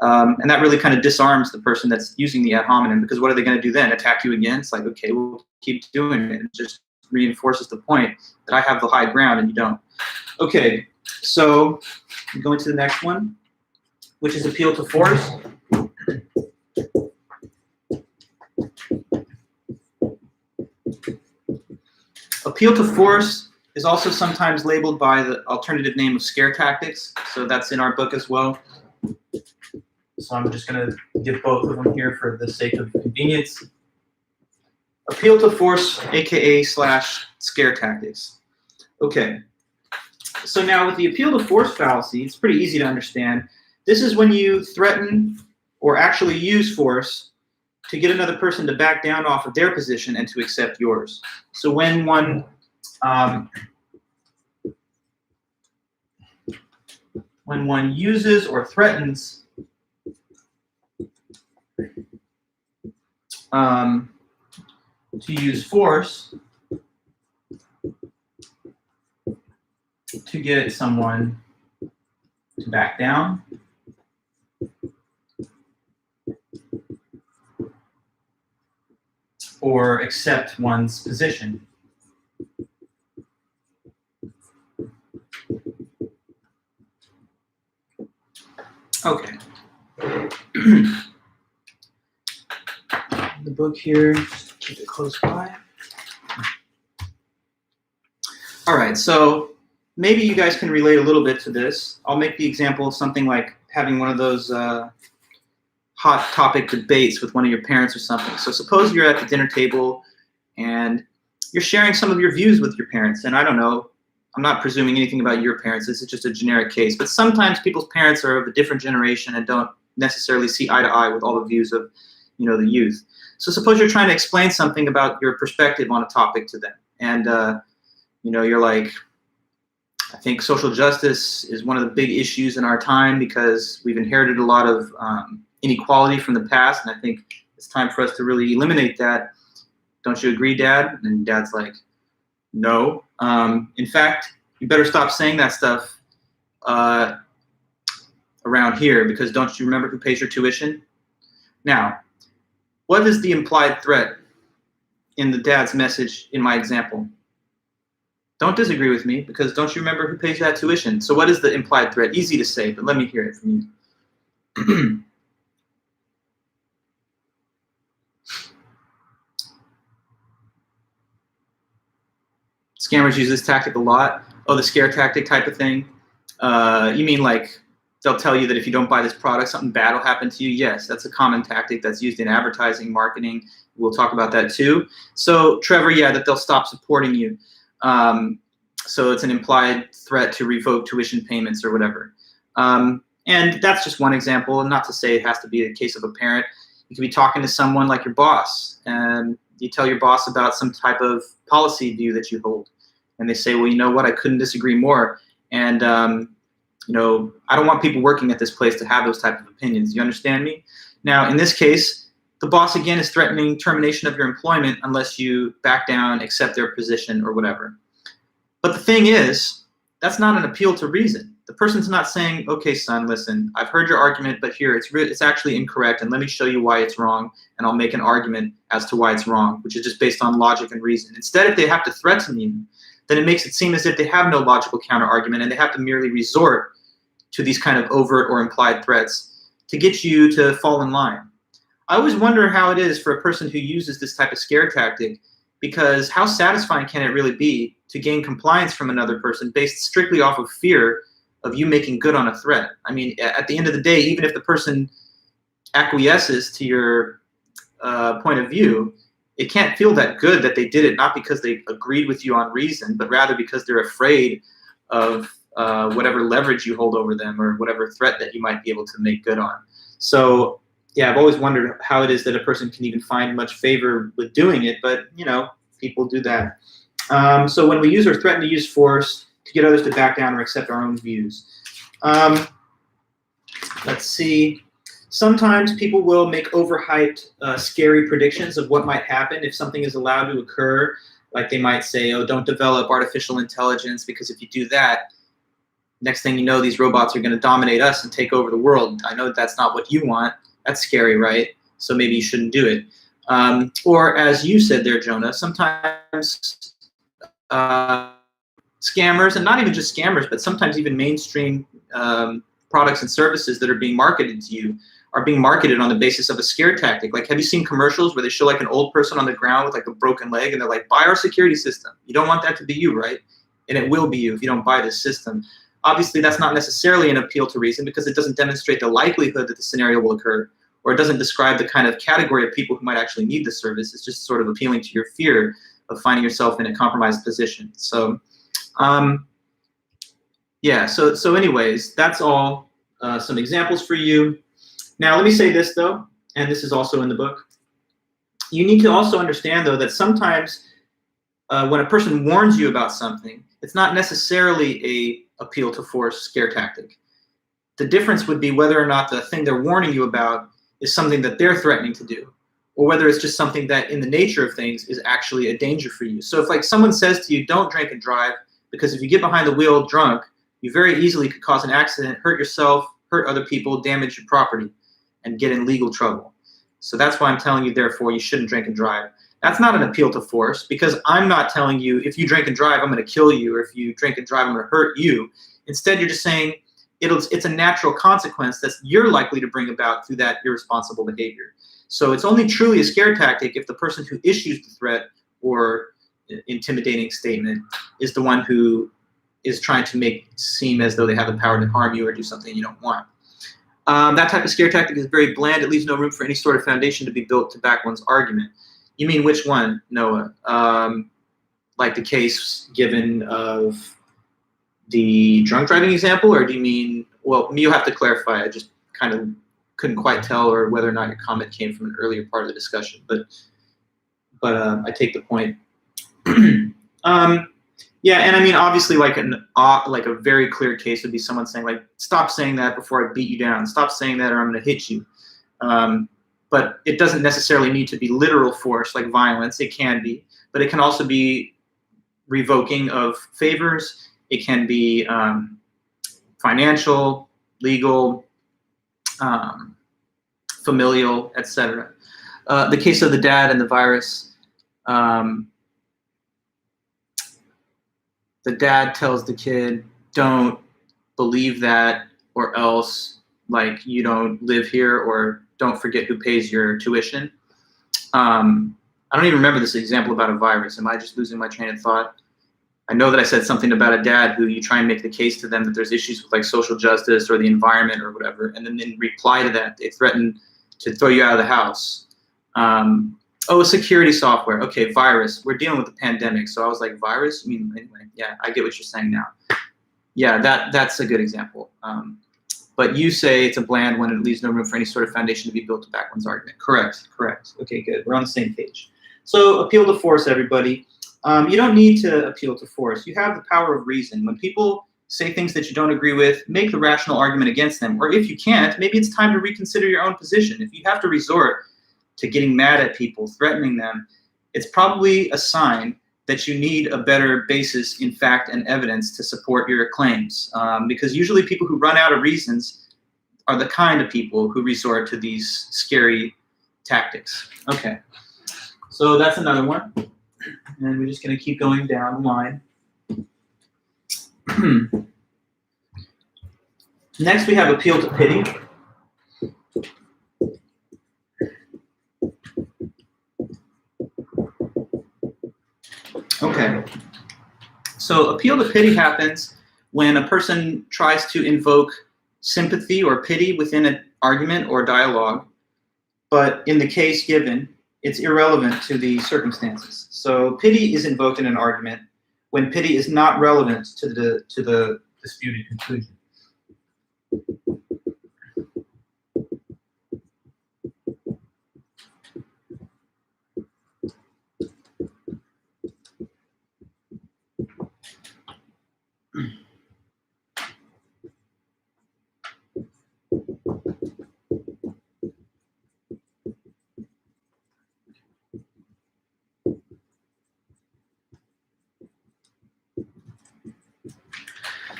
And that really kind of disarms the person that's using the ad hominem, because what are they going to do then? Attack you again? It's like, okay, we'll keep doing it. It just reinforces the point that I have the high ground and you don't. Okay, so going to the next one, which is appeal to force. Appeal to force is also sometimes labeled by the alternative name of scare tactics. So that's in our book as well. So I'm just going to give both of them here for the sake of convenience. Appeal to force, aka / scare tactics. Okay. So now with the appeal to force fallacy, it's pretty easy to understand. This is when you threaten or actually use force to get another person to back down off of their position and to accept yours. So when one uses or threatens to use force to get someone to back down, or accept one's position. Okay. The book here, just keep it close by. All right, so maybe you guys can relate a little bit to this. I'll make the example of something like having one of those hot topic debates with one of your parents or something. So suppose you're at the dinner table and you're sharing some of your views with your parents. And I don't know, I'm not presuming anything about your parents. This is just a generic case. But sometimes people's parents are of a different generation and don't necessarily see eye to eye with all the views of, you know, the youth. So suppose you're trying to explain something about your perspective on a topic to them. And, you know, you're like, I think social justice is one of the big issues in our time because we've inherited a lot of inequality from the past, and I think it's time for us to really eliminate that. Don't you agree, Dad? And Dad's like, no. In fact, you better stop saying that stuff around here, because don't you remember who pays your tuition? Now, what is the implied threat in the dad's message in my example? Don't disagree with me, because don't you remember who pays that tuition? So what is the implied threat? Easy to say, but let me hear it from you. Scammers use this tactic a lot. Oh, the scare tactic type of thing. You mean like they'll tell you that if you don't buy this product, something bad will happen to you? Yes, that's a common tactic that's used in advertising, marketing. We'll talk about that too. So Trevor, yeah, that they'll stop supporting you. So it's an implied threat to revoke tuition payments or whatever. And that's just one example, and not to say it has to be a case of a parent. You could be talking to someone like your boss, and you tell your boss about some type of policy view that you hold. And they say, well, you know what, I couldn't disagree more. And, you know, I don't want people working at this place to have those type of opinions. You understand me? Now, in this case, the boss, again, is threatening termination of your employment unless you back down, accept their position, or whatever. But the thing is, that's not an appeal to reason. The person's not saying, okay, son, listen, I've heard your argument, but here, it's actually incorrect, and let me show you why it's wrong, and I'll make an argument as to why it's wrong, which is just based on logic and reason. Instead, if they have to threaten you, then it makes it seem as if they have no logical counter-argument, and they have to merely resort to these kind of overt or implied threats to get you to fall in line. I always wonder how it is for a person who uses this type of scare tactic, because how satisfying can it really be to gain compliance from another person based strictly off of fear of you making good on a threat? I mean, at the end of the day, even if the person acquiesces to your point of view, it can't feel that good that they did it not because they agreed with you on reason, but rather because they're afraid of whatever leverage you hold over them or whatever threat that you might be able to make good on. So yeah, I've always wondered how it is that a person can even find much favor with doing it, but you know, people do that. So when we use or threaten to use force to get others to back down or accept our own views. Let's see. Sometimes people will make overhyped, scary predictions of what might happen if something is allowed to occur. Like they might say, oh, don't develop artificial intelligence, because if you do that, next thing you know, these robots are going to dominate us and take over the world. I know that's not what you want. That's scary, right? So maybe you shouldn't do it. Or as you said there, Jonah, sometimes scammers, and not even just scammers, but sometimes even mainstream products and services that are being marketed to you are being marketed on the basis of a scare tactic. Like, have you seen commercials where they show like an old person on the ground with like a broken leg and they're like, buy our security system? You don't want that to be you, right? And it will be you if you don't buy this system. Obviously, that's not necessarily an appeal to reason, because it doesn't demonstrate the likelihood that the scenario will occur, or it doesn't describe the kind of category of people who might actually need the service. It's just sort of appealing to your fear of finding yourself in a compromised position. So, yeah, so anyways, that's all some examples for you. Now, let me say this, though, and this is also in the book. You need to also understand, though, that sometimes when a person warns you about something, it's not necessarily a appeal to force scare tactic. The difference would be whether or not the thing they're warning you about is something that they're threatening to do, or whether it's just something that in the nature of things is actually a danger for you. So if like someone says to you, don't drink and drive, because if you get behind the wheel drunk, you very easily could cause an accident, hurt yourself, hurt other people, damage your property, and get in legal trouble. So that's why I'm telling you, therefore, you shouldn't drink and drive. That's not an appeal to force, because I'm not telling you, if you drink and drive, I'm going to kill you, or if you drink and drive, I'm going to hurt you. Instead, you're just saying it's a natural consequence that you're likely to bring about through that irresponsible behavior. So it's only truly a scare tactic if the person who issues the threat or intimidating statement is the one who is trying to make it seem as though they have the power to harm you or do something you don't want. That type of scare tactic is very bland. It leaves no room for any sort of foundation to be built to back one's argument. You mean which one, Noah? Like the case given of the drunk driving example, or do you mean, well, you'll have to clarify. I just kind of couldn't quite tell, or whether or not your comment came from an earlier part of the discussion, but I take the point. Yeah, and I mean, obviously, like a very clear case would be someone saying, like, stop saying that before I beat you down. Stop saying that or I'm going to hit you. But it doesn't necessarily need to be literal force, like violence. It can be, but it can also be revoking of favors. It can be financial, legal, familial, etc. The case of the dad and the virus. the dad tells the kid, don't believe that, or else like you don't live here, or don't forget who pays your tuition. I don't even remember this example about a virus. Am I just losing my train of thought? I know that I said something about a dad who you try and make the case to them that there's issues with like social justice or the environment or whatever, and then in reply to that, they threaten to throw you out of the house. Oh, security software. Okay, virus. We're dealing with the pandemic. So I was like, virus? I mean, anyway, yeah, I get what you're saying now. Yeah, that's a good example. But you say it's a bland one and it leaves no room for any sort of foundation to be built to back one's argument. Correct, correct. Okay, good. We're on the same page. So appeal to force, everybody. You don't need to appeal to force. You have the power of reason. When people say things that you don't agree with, make the rational argument against them. Or if you can't, maybe it's time to reconsider your own position. If you have to resort to getting mad at people, threatening them, it's probably a sign that you need a better basis in fact and evidence to support your claims. Because usually people who run out of reasons are the kind of people who resort to these scary tactics. Okay, so that's another one. And we're just gonna keep going down the line. Next we have appeal to pity. Okay, so appeal to pity happens when a person tries to invoke sympathy or pity within an argument or dialogue, but in the case given, it's irrelevant to the circumstances. So pity is invoked in an argument when pity is not relevant to the disputed conclusion.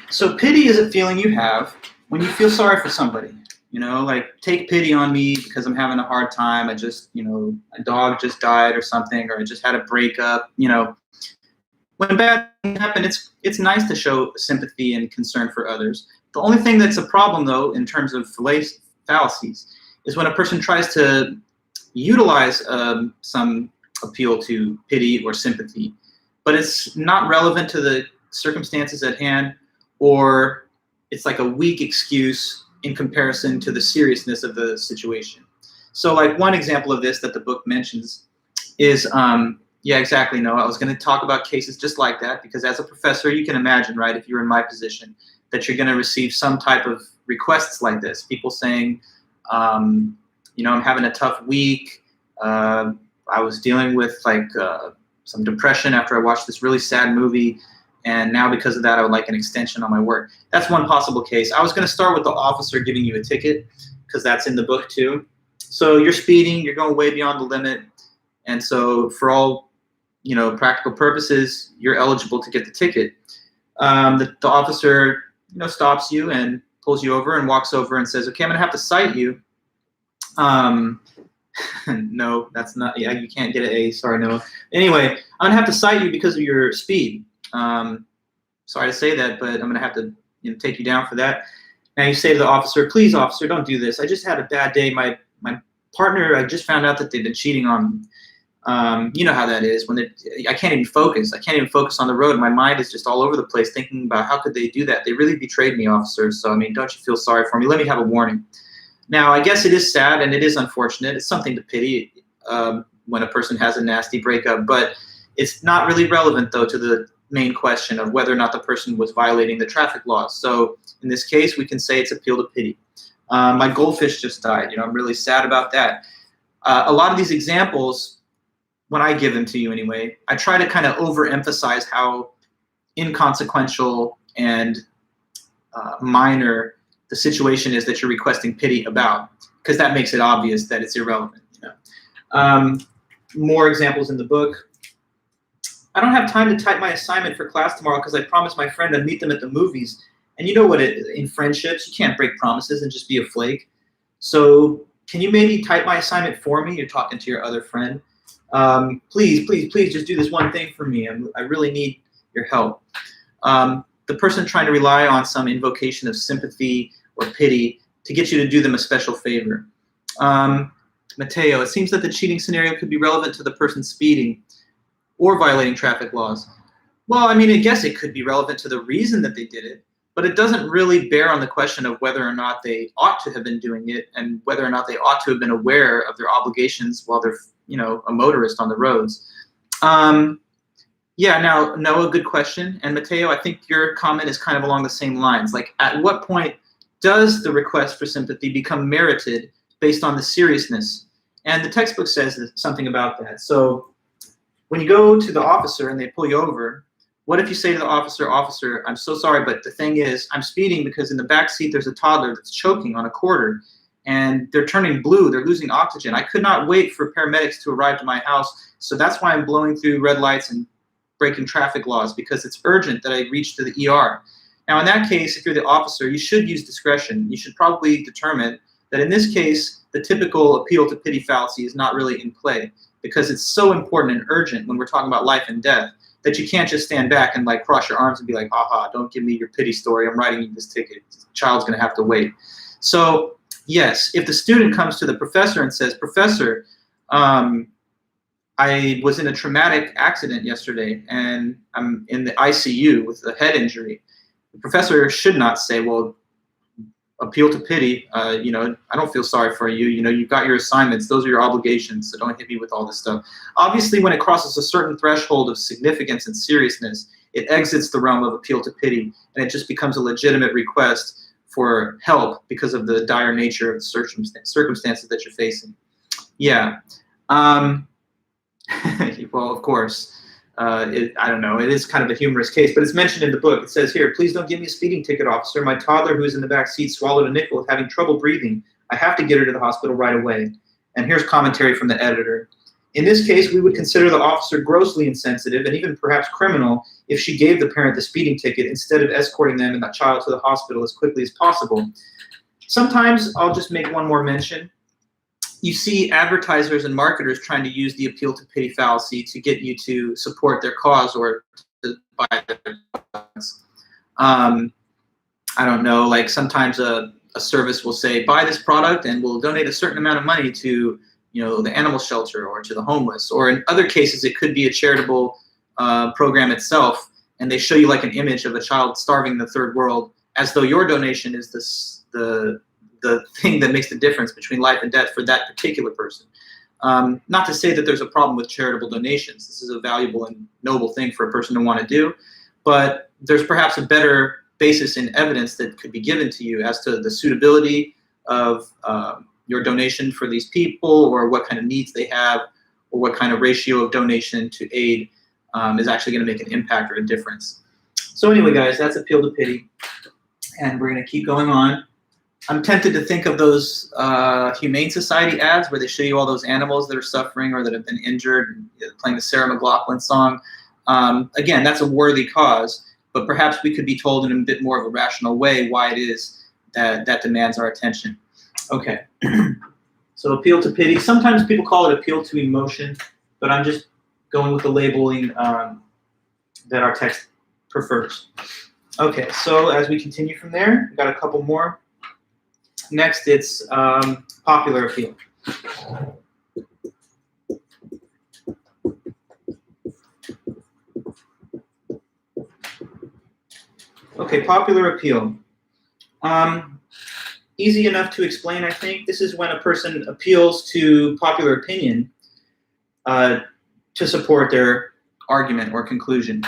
So pity is a feeling you have when you feel sorry for somebody. You know, like, take pity on me because I'm having a hard time. I just, you know, a dog just died or something, or I just had a breakup. You know, when bad things happen, it's nice to show sympathy and concern for others. The only thing that's a problem, though, in terms of fallacies, is when a person tries to utilize some appeal to pity or sympathy, but it's not relevant to the circumstances at hand, or it's like a weak excuse in comparison to the seriousness of the situation. So like one example of this that the book mentions is, yeah, exactly, Noah. I was going to talk about cases just like that, because as a professor, you can imagine, right, if you're in my position, that you're going to receive some type of requests like this. People saying, you know, I'm having a tough week. I was dealing with like some depression after I watched this really sad movie, and now because of that, I would like an extension on my work. That's one possible case. I was going to start with the officer giving you a ticket, because that's in the book too. So you're speeding, you're going way beyond the limit, and so for all, you know, practical purposes, you're eligible to get the ticket. The officer, you know, stops you and pulls you over and walks over and says, okay, I'm going to have to cite you. No, that's not, yeah, you can't get an A, sorry, Noah. Anyway, I'm going to have to cite you because of your speed. Sorry to say that, but I'm going to have to, you know, take you down for that. Now you say to the officer, please, officer, don't do this. I just had a bad day. My partner, I just found out that they've been cheating on me. You know how that is. When I can't even focus. I can't even focus on the road. My mind is just all over the place thinking about how could they do that. They really betrayed me, officer. So, I mean, don't you feel sorry for me? Let me have a warning. Now, I guess it is sad and it is unfortunate. It's something to pity when a person has a nasty breakup, but it's not really relevant, though, to the main question of whether or not the person was violating the traffic laws. So in this case, we can say it's appeal to pity. My goldfish just died. You know, I'm really sad about that. A lot of these examples, when I give them to you anyway, I try to kind of overemphasize how inconsequential and minor the situation is that you're requesting pity about, because that makes it obvious that it's irrelevant. You know? More examples in the book. I don't have time to type my assignment for class tomorrow because I promised my friend I'd meet them at the movies. And you know what, in friendships, you can't break promises and just be a flake. So can you maybe type my assignment for me? You're talking to your other friend. Please, please, please just do this one thing for me. I really need your help. The person trying to rely on some invocation of sympathy or pity to get you to do them a special favor. Mateo, it seems that the cheating scenario could be relevant to the person speeding or violating traffic laws. Well, I mean, I guess it could be relevant to the reason that they did it, but it doesn't really bear on the question of whether or not they ought to have been doing it and whether or not they ought to have been aware of their obligations while they're, a motorist on the roads. Yeah, now, Noah, good question. And Mateo, I think your comment is kind of along the same lines. Like, at what point does the request for sympathy become merited based on the seriousness? And the textbook says something about that. So when you go to the officer and they pull you over, what if you say to the officer, "Officer, I'm so sorry, but the thing is, I'm speeding because in the back seat there's a toddler that's choking on a quarter, and they're turning blue, they're losing oxygen. I could not wait for paramedics to arrive to my house, so that's why I'm blowing through red lights and breaking traffic laws, because it's urgent that I reach to the ER." Now, in that case, if you're the officer, you should use discretion. You should probably determine that in this case, the typical appeal to pity fallacy is not really in play, because it's so important and urgent when we're talking about life and death that you can't just stand back and like cross your arms and be like, "Haha, don't give me your pity story. I'm writing you this ticket. The child's going to have to wait." So yes, if the student comes to the professor and says, "Professor, I was in a traumatic accident yesterday and I'm in the ICU with a head injury," the professor should not say, "Well, appeal to pity, I don't feel sorry for you. You've got your assignments. Those are your obligations, so don't hit me with all this stuff." Obviously, when it crosses a certain threshold of significance and seriousness, it exits the realm of appeal to pity, and it just becomes a legitimate request for help because of the dire nature of the circumstances that you're facing. Yeah. Well, of course, I don't know. It is kind of a humorous case, but it's mentioned in the book. It says here, "Please don't give me a speeding ticket, officer. My toddler who is in the back seat swallowed a nickel, is having trouble breathing. I have to get her to the hospital right away." And here's commentary from the editor. "In this case, we would consider the officer grossly insensitive and even perhaps criminal if she gave the parent the speeding ticket instead of escorting them and that child to the hospital as quickly as possible." Sometimes, I'll just make one more mention. You see advertisers and marketers trying to use the appeal to pity fallacy to get you to support their cause or to buy their products. I don't know, like sometimes a service will say, "Buy this product and we'll donate a certain amount of money to the animal shelter or to the homeless." Or in other cases, it could be a charitable program itself, and they show you like an image of a child starving in the third world as though your donation is the thing that makes the difference between life and death for that particular person. Not to say that there's a problem with charitable donations. This is a valuable and noble thing for a person to want to do, but there's perhaps a better basis in evidence that could be given to you as to the suitability of your donation for these people, or what kind of needs they have, or what kind of ratio of donation to aid is actually going to make an impact or a difference. So anyway, guys, that's appeal to pity, and we're going to keep going on. I'm tempted to think of those Humane Society ads where they show you all those animals that are suffering or that have been injured, playing the Sarah McLachlan song. Again, that's a worthy cause, but perhaps we could be told in a bit more of a rational way why it is that demands our attention. Okay, so appeal to pity. Sometimes people call it appeal to emotion, but I'm just going with the labeling that our text prefers. Okay, so as we continue from there, we've got a couple more. Next, it's popular appeal. Okay, popular appeal. Easy enough to explain, I think. This is when a person appeals to popular opinion to support their argument or conclusion.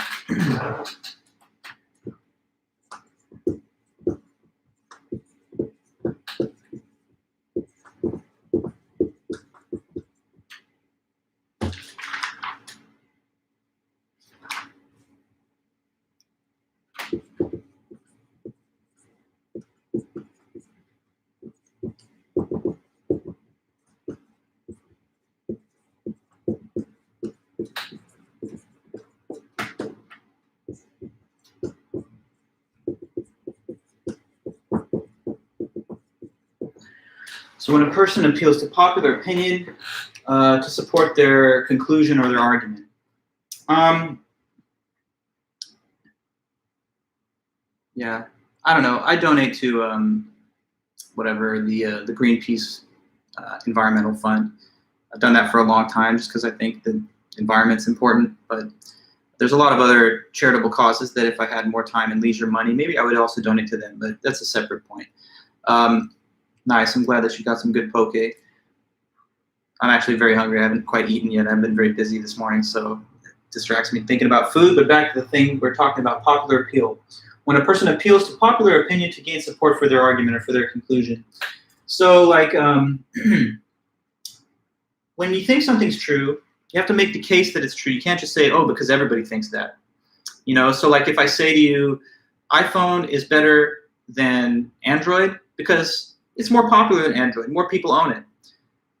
So when a person appeals to popular opinion to support their conclusion or their argument. Yeah, I don't know. I donate to whatever the Greenpeace environmental fund. I've done that for a long time just because I think the environment's important. But there's a lot of other charitable causes that if I had more time and leisure money, maybe I would also donate to them. But that's a separate point. Nice. I'm glad that you got some good poke. I'm actually very hungry. I haven't quite eaten yet. I've been very busy this morning, so it distracts me thinking about food. But back to the thing we're talking about, popular appeal. When a person appeals to popular opinion to gain support for their argument or for their conclusion. So, like, when you think something's true, you have to make the case that it's true. You can't just say, oh, because everybody thinks that. You know, so like if I say to you, iPhone is better than Android because it's more popular than Android. More people own it.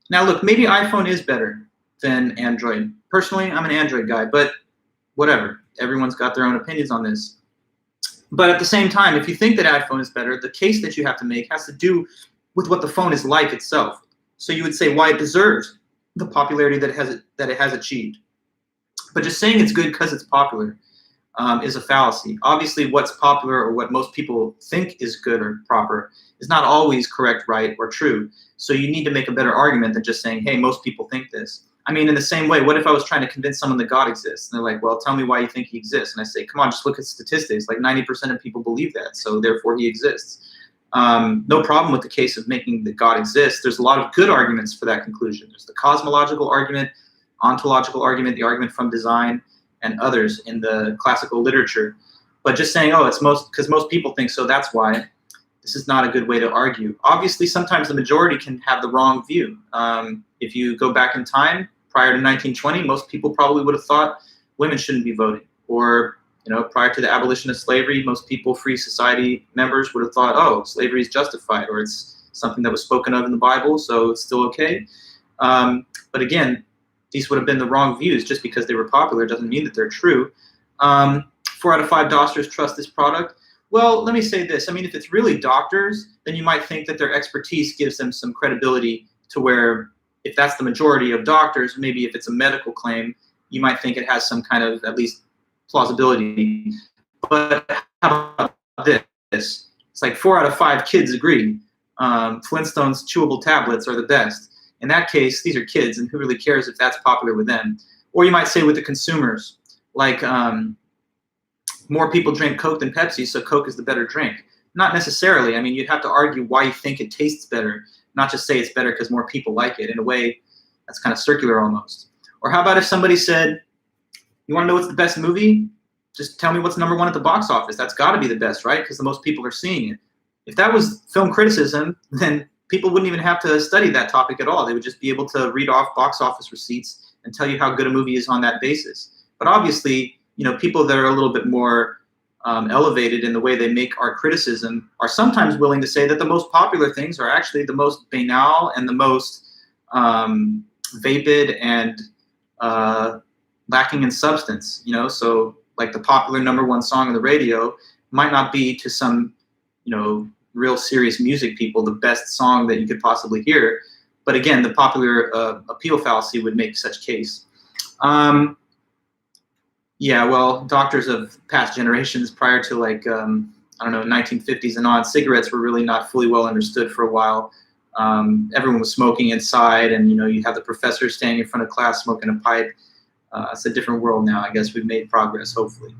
Now, look, maybe iPhone is better than Android. Personally, I'm an Android guy, but whatever. Everyone's got their own opinions on this. But at the same time, if you think that iPhone is better, the case that you have to make has to do with what the phone is like itself. So you would say why it deserves the popularity that it has achieved. But just saying it's good because it's popular is a fallacy. Obviously, what's popular or what most people think is good or proper is not always correct, right, or true. So you need to make a better argument than just saying, hey, most people think this. I mean, in the same way, what if I was trying to convince someone that God exists? And they're like, well, tell me why you think he exists. And I say, come on, just look at statistics. Like 90% of people believe that, so therefore he exists. No problem with the case of making that God exists. There's a lot of good arguments for that conclusion. There's the cosmological argument, ontological argument, the argument from design, and others in the classical literature. But just saying, oh, it's because most people think so, that's why, this is not a good way to argue. Obviously, sometimes the majority can have the wrong view. If you go back in time, prior to 1920, most people probably would have thought women shouldn't be voting. Or, you know, prior to the abolition of slavery, most people, free society members, would have thought, oh, slavery is justified, or it's something that was spoken of in the Bible, so it's still okay. But again, these would have been the wrong views. Just because they were popular doesn't mean that they're true. 4 out of 5 doctors trust this product. Well, let me say this. I mean, if it's really doctors, then you might think that their expertise gives them some credibility to where, if that's the majority of doctors, maybe if it's a medical claim, you might think it has some kind of at least plausibility. But how about this? It's like 4 out of 5 kids agree. Flintstones chewable tablets are the best. In that case, these are kids, and who really cares if that's popular with them? Or you might say with the consumers, like more people drink Coke than Pepsi, so Coke is the better drink. Not necessarily. I mean, you'd have to argue why you think it tastes better, not just say it's better because more people like it. In a way, that's kind of circular almost. Or how about if somebody said, you want to know what's the best movie? Just tell me what's #1 at the box office. That's got to be the best, right? Because the most people are seeing it. If that was film criticism, then people wouldn't even have to study that topic at all. They would just be able to read off box office receipts and tell you how good a movie is on that basis. But obviously, you know, people that are a little bit more elevated in the way they make art criticism are sometimes willing to say that the most popular things are actually the most banal and the most vapid and lacking in substance. You know, so like the popular #1 song on the radio might not be to some, you know, real serious music people the best song that you could possibly hear. But again, the popular appeal fallacy would make such case. Yeah, well, doctors of past generations prior to like, I don't know, 1950s and on, cigarettes were really not fully well understood for a while. Everyone was smoking inside, and, you know, you have the professor standing in front of class smoking a pipe. It's a different world now. I guess we've made progress, hopefully.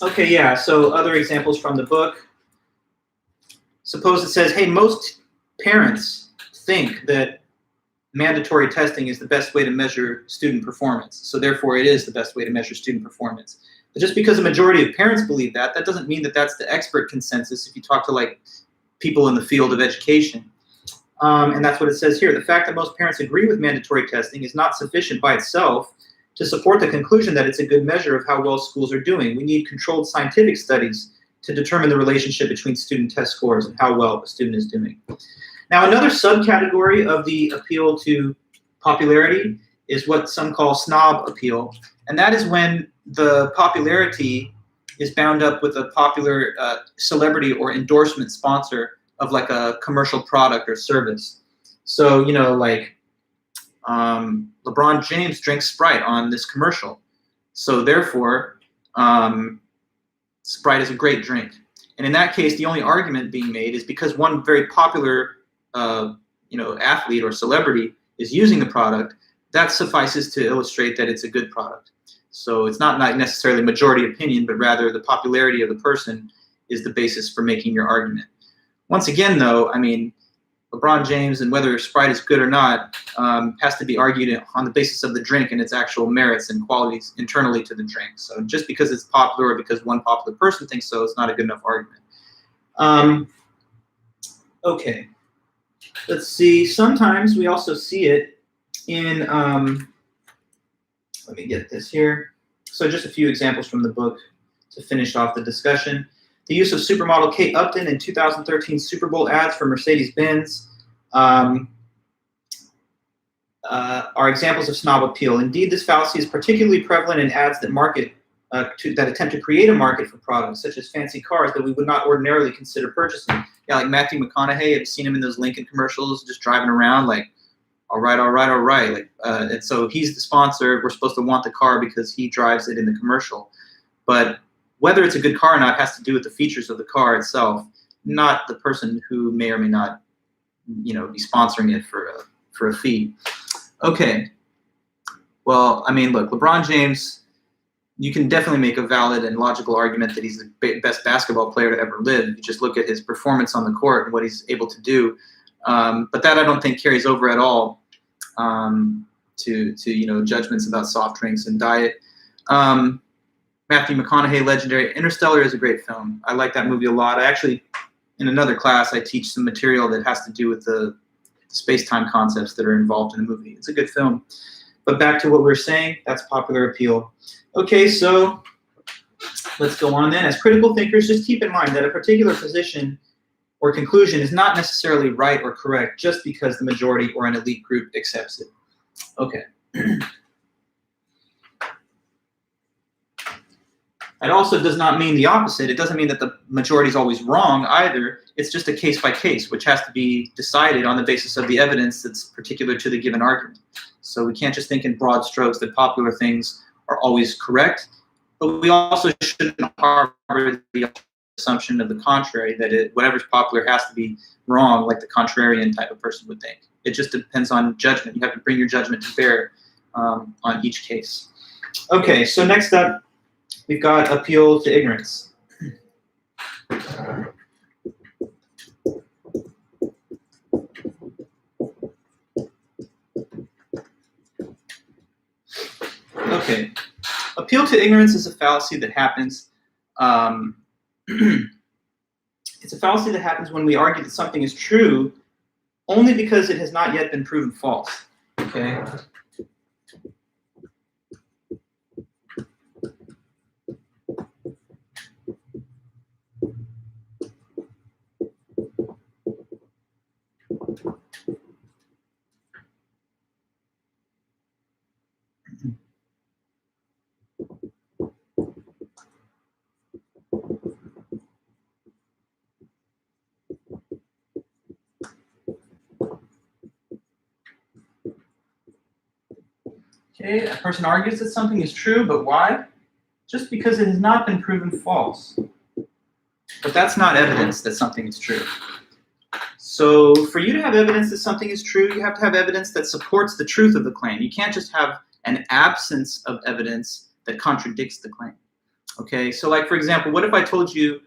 Okay, yeah, so other examples from the book. Suppose it says, hey, most parents think that mandatory testing is the best way to measure student performance. So therefore, it is the best way to measure student performance. But just because a majority of parents believe that, that doesn't mean that that's the expert consensus if you talk to like people in the field of education. And that's what it says here. The fact that most parents agree with mandatory testing is not sufficient by itself to support the conclusion that it's a good measure of how well schools are doing. We need controlled scientific studies to determine the relationship between student test scores and how well a student is doing. Now, another subcategory of the appeal to popularity is what some call snob appeal. And that is when the popularity is bound up with a popular celebrity or endorsement sponsor of like a commercial product or service. So, you know, like LeBron James drinks Sprite on this commercial. So therefore, Sprite is a great drink. And in that case, the only argument being made is because one very popular athlete or celebrity is using the product, that suffices to illustrate that it's a good product. So it's not necessarily majority opinion, but rather the popularity of the person is the basis for making your argument. Once again, though, I mean, LeBron James and whether Sprite is good or not has to be argued on the basis of the drink and its actual merits and qualities internally to the drink. So just because it's popular or because one popular person thinks so, it's not a good enough argument. Okay, let's see. Sometimes we also see it in, let me get this here. So just a few examples from the book to finish off the discussion. The use of supermodel Kate Upton in 2013 Super Bowl ads for Mercedes-Benz are examples of snob appeal. Indeed, this fallacy is particularly prevalent in ads that that attempt to create a market for products, such as fancy cars that we would not ordinarily consider purchasing. Yeah, like Matthew McConaughey, I've seen him in those Lincoln commercials, just driving around like, all right, all right, all right. Like, and so he's the sponsor. We're supposed to want the car because he drives it in the commercial. But whether it's a good car or not has to do with the features of the car itself, not the person who may or may not, be sponsoring it for a fee. Okay. Well, I mean, look, LeBron James, you can definitely make a valid and logical argument that he's the best basketball player to ever live. You just look at his performance on the court and what he's able to do. But that I don't think carries over at all to judgments about soft drinks and diet. Matthew McConaughey, legendary. Interstellar is a great film. I like that movie a lot. I actually, in another class, I teach some material that has to do with the space-time concepts that are involved in the movie. It's a good film. But back to what we were saying, that's popular appeal. Okay, so let's go on then. As critical thinkers, just keep in mind that a particular position or conclusion is not necessarily right or correct just because the majority or an elite group accepts it. Okay. It also does not mean the opposite. It doesn't mean that the majority is always wrong either. It's just a case by case, which has to be decided on the basis of the evidence that's particular to the given argument. So we can't just think in broad strokes that popular things are always correct, but we also shouldn't harbor the assumption of the contrary, that whatever's popular has to be wrong, like the contrarian type of person would think. It just depends on judgment. You have to bring your judgment to bear on each case. Okay, so next up, we've got appeal to ignorance. Okay, appeal to ignorance is a fallacy that happens. It's a fallacy that happens when we argue that something is true only because it has not yet been proven false. Okay. Okay, a person argues that something is true, but why? Just because it has not been proven false. But that's not evidence that something is true. So for you to have evidence that something is true, you have to have evidence that supports the truth of the claim. You can't just have an absence of evidence that contradicts the claim. Okay, so like for example, what if I told you,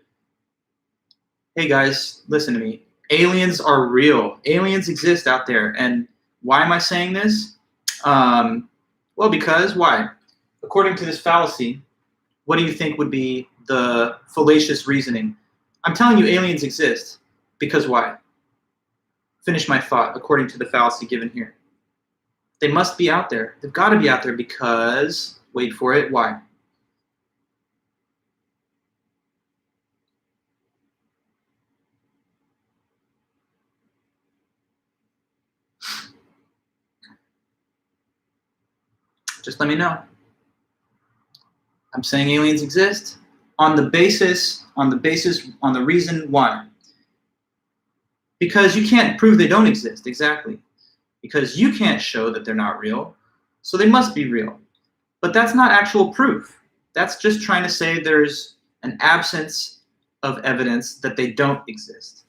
hey guys, listen to me, aliens are real. Aliens exist out there. And why am I saying this? Well, because why? According to this fallacy, what do you think would be the fallacious reasoning? I'm telling you aliens exist. Because why? Finish my thought according to the fallacy given here. They must be out there. They've got to be out there because, wait for it, why? Just let me know. I'm saying aliens exist on the reason why. Because you can't prove they don't exist, exactly. Because you can't show that they're not real, so they must be real. But that's not actual proof. That's just trying to say there's an absence of evidence that they don't exist.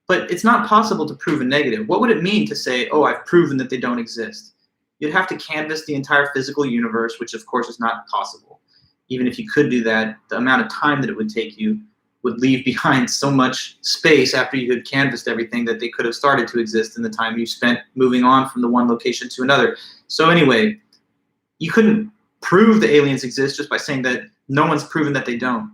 But it's not possible to prove a negative. What would it mean to say, oh, I've proven that they don't exist? You'd have to canvass the entire physical universe, which of course is not possible. Even if you could do that, the amount of time that it would take you would leave behind so much space after you had canvassed everything that they could have started to exist in the time you spent moving on from the one location to another. So anyway, you couldn't prove the aliens exist just by saying that no one's proven that they don't.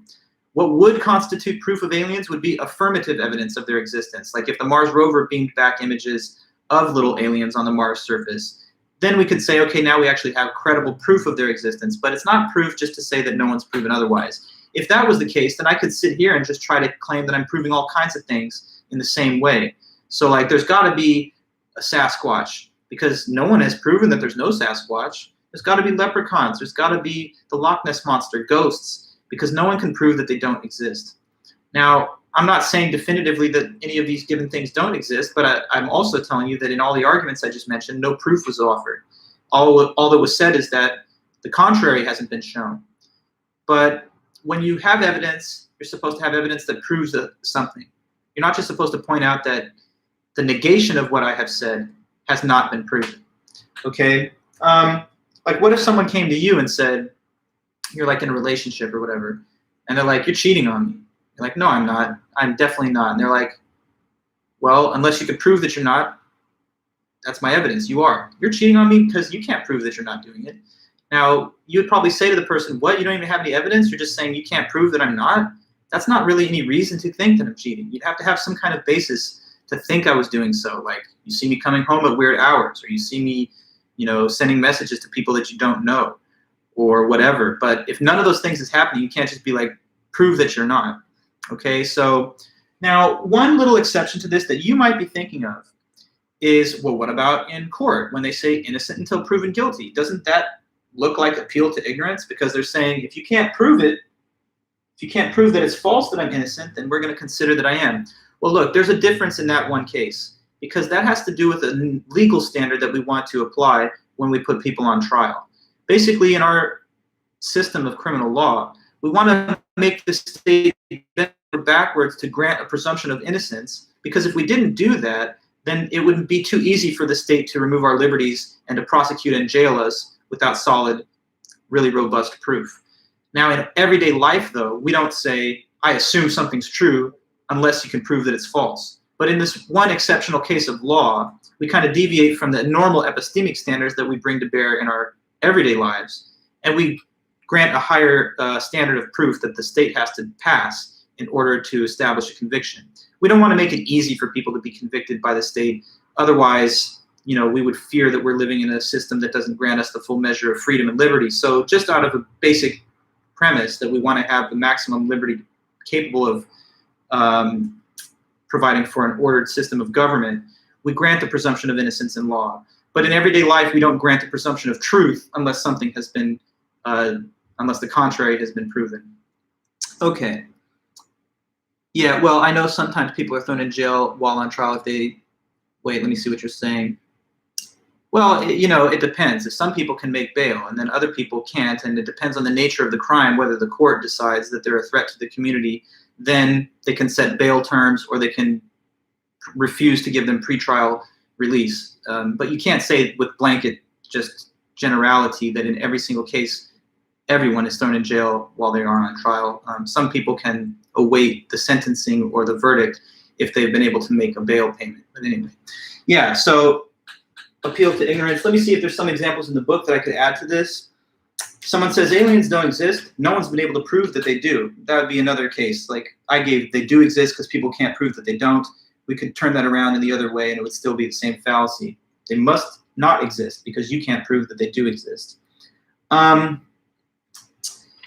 What would constitute proof of aliens would be affirmative evidence of their existence. Like if the Mars rover beamed back images of little aliens on the Mars surface, then we could say, okay, now we actually have credible proof of their existence, but it's not proof just to say that no one's proven otherwise. If that was the case, then I could sit here and just try to claim that I'm proving all kinds of things in the same way. So like there's gotta be a Sasquatch, because no one has proven that there's no Sasquatch. There's gotta be leprechauns, there's gotta be the Loch Ness Monster, ghosts, because no one can prove that they don't exist. Now, I'm not saying definitively that any of these given things don't exist, but I'm also telling you that in all the arguments I just mentioned, no proof was offered. All that was said is that the contrary hasn't been shown. But when you have evidence, you're supposed to have evidence that proves something. You're not just supposed to point out that the negation of what I have said has not been proven. Okay? Like what if someone came to you and said, you're like in a relationship or whatever, and they're like, you're cheating on me. You're like, no, I'm not. I'm definitely not. And they're like, well, unless you could prove that you're not, that's my evidence. You are. You're cheating on me because you can't prove that you're not doing it. Now, you would probably say to the person, what, you don't even have any evidence? You're just saying you can't prove that I'm not? That's not really any reason to think that I'm cheating. You'd have to have some kind of basis to think I was doing so. Like you see me coming home at weird hours, or you see me, sending messages to people that you don't know, or whatever. But if none of those things is happening, you can't just be like, prove that you're not. Okay, so now one little exception to this that you might be thinking of is, well, what about in court when they say innocent until proven guilty? Doesn't that look like appeal to ignorance? Because they're saying if you can't prove it, if you can't prove that it's false that I'm innocent, then we're going to consider that I am. Well, look, there's a difference in that one case, because that has to do with a legal standard that we want to apply when we put people on trial. Basically, in our system of criminal law, we want to make the state bend backwards to grant a presumption of innocence, because if we didn't do that, then it wouldn't be too easy for the state to remove our liberties and to prosecute and jail us without solid, really robust proof. Now, in everyday life, though, we don't say, I assume something's true unless you can prove that it's false. But in this one exceptional case of law, we kind of deviate from the normal epistemic standards that we bring to bear in our everyday lives, and we grant a higher standard of proof that the state has to pass in order to establish a conviction. We don't want to make it easy for people to be convicted by the state. Otherwise, we would fear that we're living in a system that doesn't grant us the full measure of freedom and liberty. So just out of a basic premise that we want to have the maximum liberty capable of providing for an ordered system of government, we grant the presumption of innocence in law. But in everyday life, we don't grant the presumption of truth unless something has been, unless the contrary has been proven. Okay. Yeah, well, I know sometimes people are thrown in jail while on trial if they, wait, let me see what you're saying. Well, it depends. If some people can make bail and then other people can't, and it depends on the nature of the crime, whether the court decides that they're a threat to the community, then they can set bail terms or they can refuse to give them pretrial release. But you can't say with blanket just generality that in every single case, everyone is thrown in jail while they are on trial. Some people can await the sentencing or the verdict if they've been able to make a bail payment. But anyway, yeah, so appeal to ignorance. Let me see if there's some examples in the book that I could add to this. Someone says aliens don't exist. No one's been able to prove that they do. That would be another case. Like I gave, they do exist because people can't prove that they don't. We could turn that around in the other way and it would still be the same fallacy. They must not exist because you can't prove that they do exist.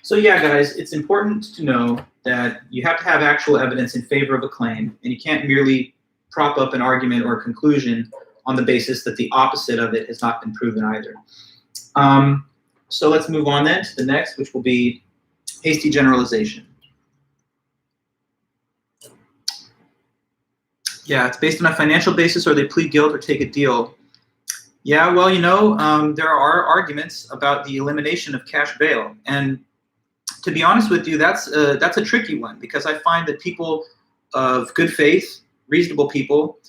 So yeah, guys, it's important to know that you have to have actual evidence in favor of a claim, and you can't merely prop up an argument or a conclusion on the basis that the opposite of it has not been proven either. So let's move on then to the next, which will be hasty generalization. Yeah, it's based on a financial basis, or they plead guilt or take a deal. Yeah, well, there are arguments about the elimination of cash bail, and to be honest with you, that's a tricky one, because I find that people of good faith, reasonable people,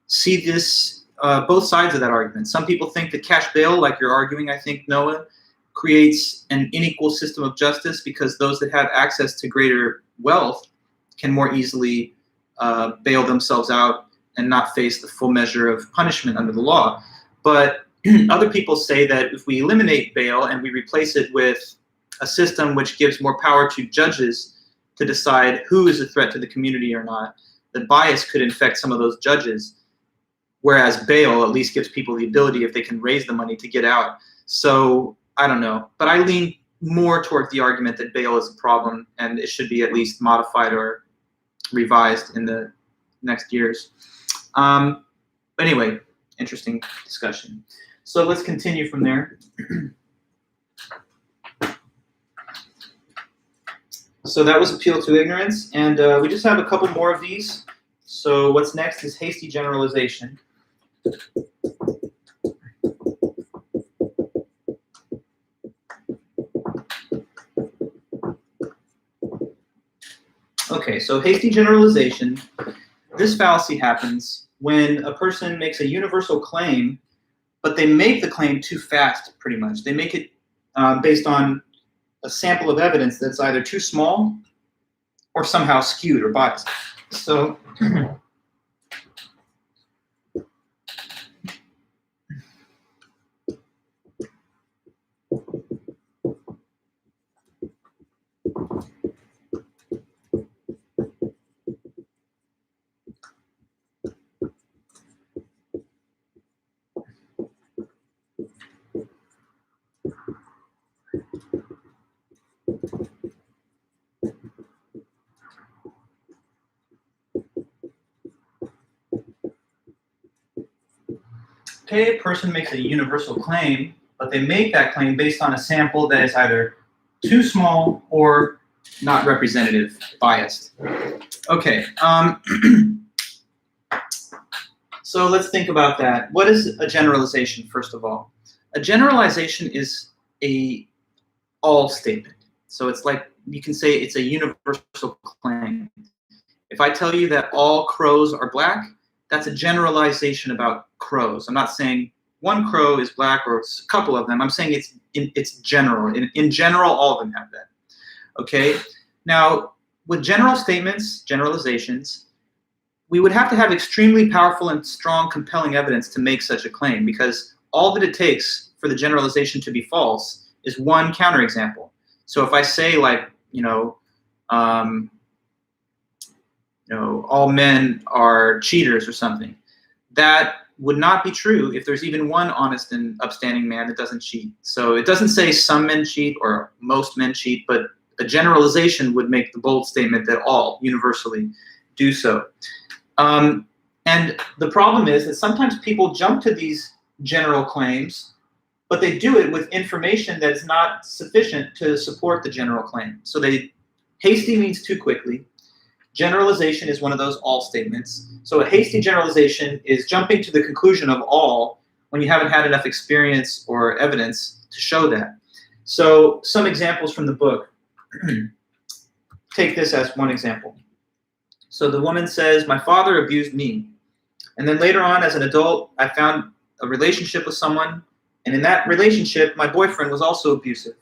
see this both sides of that argument. Some people think that cash bail, like you're arguing, I think, Noah, creates an unequal system of justice, because those that have access to greater wealth can more easily bail themselves out and not face the full measure of punishment under the law. But other people say that if we eliminate bail and we replace it with a system which gives more power to judges to decide who is a threat to the community or not, that bias could infect some of those judges, whereas bail at least gives people the ability, if they can raise the money, to get out. So I don't know, but I lean more toward the argument that bail is a problem and it should be at least modified or revised in the next years. Anyway, interesting discussion. So let's continue from there. So that was appeal to ignorance, and we just have a couple more of these. So what's next is hasty generalization. Okay, so hasty generalization, this fallacy happens when a person makes a universal claim, but they make the claim too fast, pretty much. They make it based on a sample of evidence that's either too small or somehow skewed or biased. So okay, a person makes a universal claim, but they make that claim based on a sample that is either too small or not representative, biased. Okay, so let's think about that. What is a generalization, first of all? A generalization is a all statement. So it's like, you can say it's a universal claim. If I tell you that all crows are black, that's a generalization about crows. I'm not saying one crow is black or a couple of them. I'm saying it's general. In general, all of them have that. Okay? Now, with general statements, generalizations, we would have to have extremely powerful and strong, compelling evidence to make such a claim, because all that it takes for the generalization to be false is one counterexample. So if I say, like, all men are cheaters or something, that would not be true if there's even one honest and upstanding man that doesn't cheat. So it doesn't say some men cheat or most men cheat, but a generalization would make the bold statement that all universally do so. And the problem is that sometimes people jump to these general claims, but they do it with information that is not sufficient to support the general claim. So hasty means too quickly. Generalization is one of those all statements. So a hasty generalization is jumping to the conclusion of all when you haven't had enough experience or evidence to show that. So some examples from the book. Take this as one example. So the woman says, my father abused me. And then later on, as an adult, I found a relationship with someone, and in that relationship, my boyfriend was also abusive.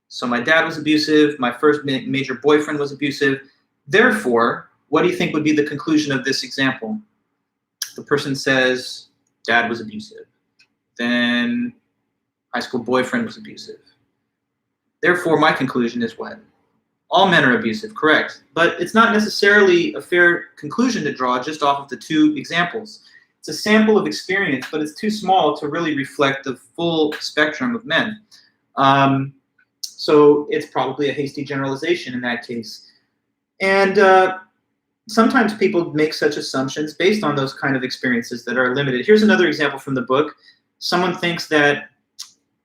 So my dad was abusive, my first major boyfriend was abusive. Therefore, what do you think would be the conclusion of this example? The person says, dad was abusive. Then high school boyfriend was abusive. Therefore, my conclusion is what? All men are abusive, correct. But it's not necessarily a fair conclusion to draw just off of the two examples. It's a sample of experience, but it's too small to really reflect the full spectrum of men. So it's probably a hasty generalization in that case. And sometimes people make such assumptions based on those kind of experiences that are limited. Here's another example from the book. Someone thinks that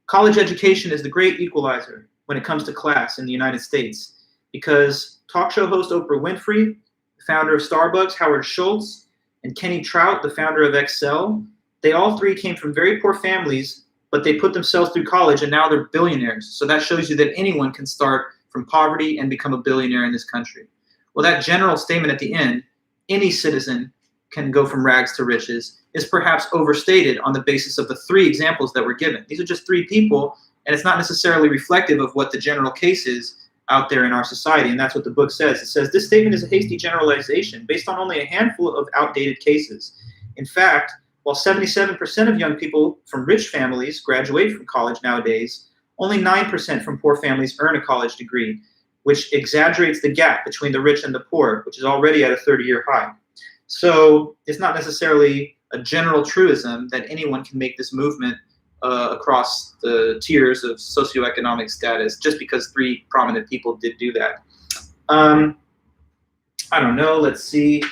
college education is the great equalizer when it comes to class in the United States, because talk show host Oprah Winfrey, the founder of Starbucks, Howard Schultz, and Kenny Trout, the founder of Excel, they all three came from very poor families, but they put themselves through college and now they're billionaires. So that shows you that anyone can start from from poverty and become a billionaire in this country. Well, that general statement at the end, any citizen can go from rags to riches, is perhaps overstated on the basis of the 3 examples that were given. These are just 3 people, and it's not necessarily reflective of what the general case is out there in our society, and that's what the book says. It says, this statement is a hasty generalization based on only a handful of outdated cases. In fact, while 77% of young people from rich families graduate from college nowadays, only 9% from poor families earn a college degree, which exaggerates the gap between the rich and the poor, which is already at a 30-year high. So it's not necessarily a general truism that anyone can make this movement across the tiers of socioeconomic status just because 3 prominent people did do that. I don't know, let's see.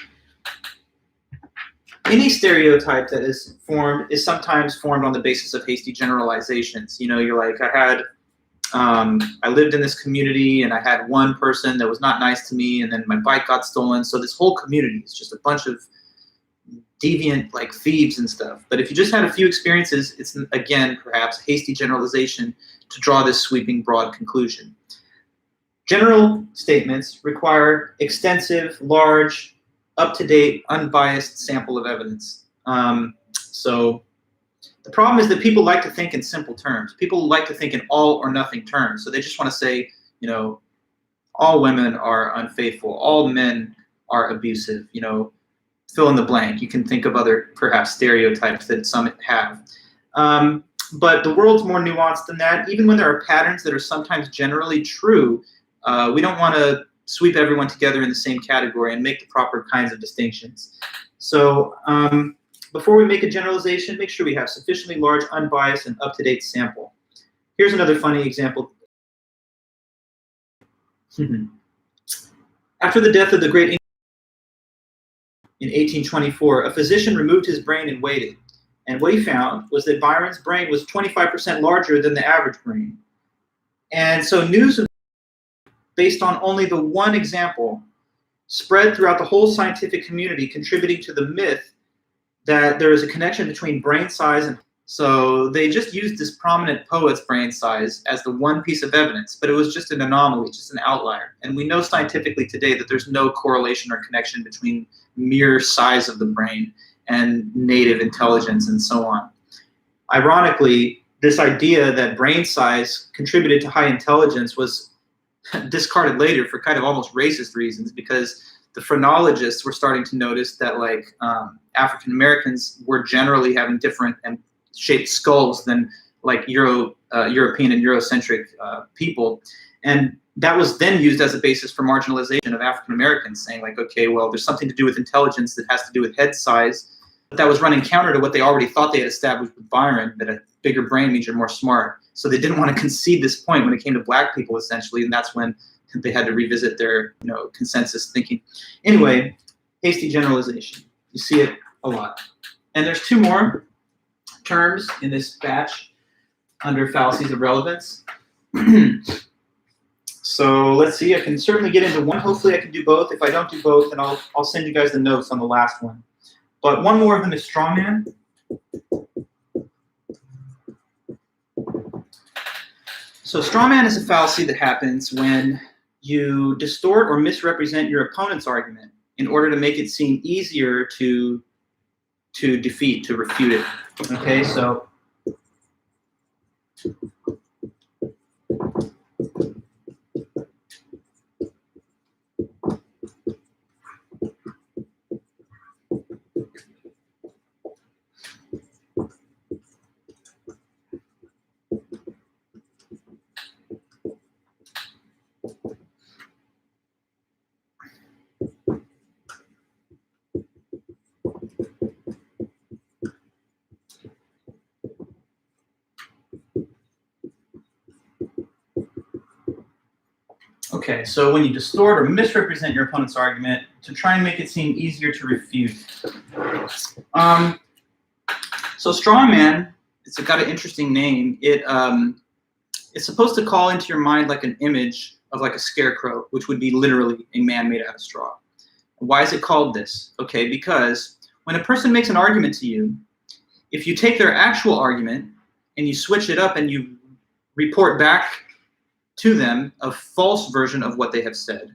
Any stereotype that is formed is sometimes formed on the basis of hasty generalizations. You know, you're like, I lived in this community and I had one person that was not nice to me, and then my bike got stolen. So this whole community is just a bunch of deviant, like, thieves and stuff. But if you just had a few experiences, it's, again, perhaps a hasty generalization to draw this sweeping, broad conclusion. General statements require extensive, large, up-to-date, unbiased sample of evidence. So the problem is that people like to think in simple terms. People like to think in all or nothing terms. So they just want to say, you know, all women are unfaithful, all men are abusive, you know, fill in the blank. You can think of other perhaps stereotypes that some have. But the world's more nuanced than that. Even when there are patterns that are sometimes generally true, we don't want to sweep everyone together in the same category and make the proper kinds of distinctions. So before we make a generalization, make sure we have sufficiently large, unbiased, and up-to-date sample. Here's another funny example. After the death of the great in 1824, a physician removed his brain and weighed it. And what he found was that Byron's brain was 25% larger than the average brain. And so news based on only the one example spread throughout the whole scientific community, contributing to the myth that there is a connection between brain size and... So they just used this prominent poet's brain size as the one piece of evidence, but it was just an anomaly, just an outlier. And we know scientifically today that there's no correlation or connection between mere size of the brain and native intelligence and so on. Ironically, this idea that brain size contributed to high intelligence was discarded later for kind of almost racist reasons, because the phrenologists were starting to notice that, like, African Americans were generally having different and shaped skulls than, like, European and Eurocentric people. And that was then used as a basis for marginalization of African Americans, saying, like, okay, well, there's something to do with intelligence that has to do with head size. But that was running counter to what they already thought they had established with Byron, that a bigger brain means you're more smart. So they didn't want to concede this point when it came to black people, essentially, and that's when they had to revisit their, you know, consensus thinking. Anyway, hasty generalization. You see it a lot. And there's 2 more terms in this batch under fallacies of relevance. So let's see, I can certainly get into one. Hopefully I can do both. If I don't do both, then I'll send you guys the notes on the last one. But one more of them is strawman. So strawman is a fallacy that happens when you distort or misrepresent your opponent's argument in order to make it seem easier to defeat, to refute it. Okay, so okay, so when you distort or misrepresent your opponent's argument to try and make it seem easier to refute. So strawman, it's got an interesting name. It's supposed to call into your mind like an image of like a scarecrow, which would be literally a man made out of straw. Why is it called this? Okay, because when a person makes an argument to you, if you take their actual argument and you switch it up and you report back to them a false version of what they have said.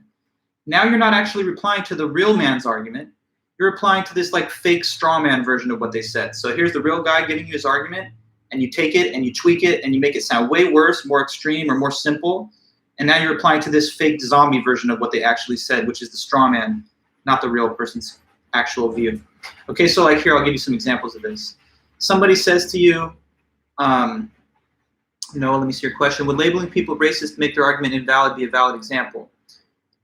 Now you're not actually replying to the real man's argument. You're replying to this like fake straw man version of what they said. So here's the real guy giving you his argument, and you take it and you tweak it and you make it sound way worse, more extreme, or more simple. And now you're replying to this fake zombie version of what they actually said, which is the straw man, not the real person's actual view. Okay, so like here, I'll give you some examples of this. Somebody says to you, no, let me see your question. Would labeling people racist to make their argument invalid be a valid example?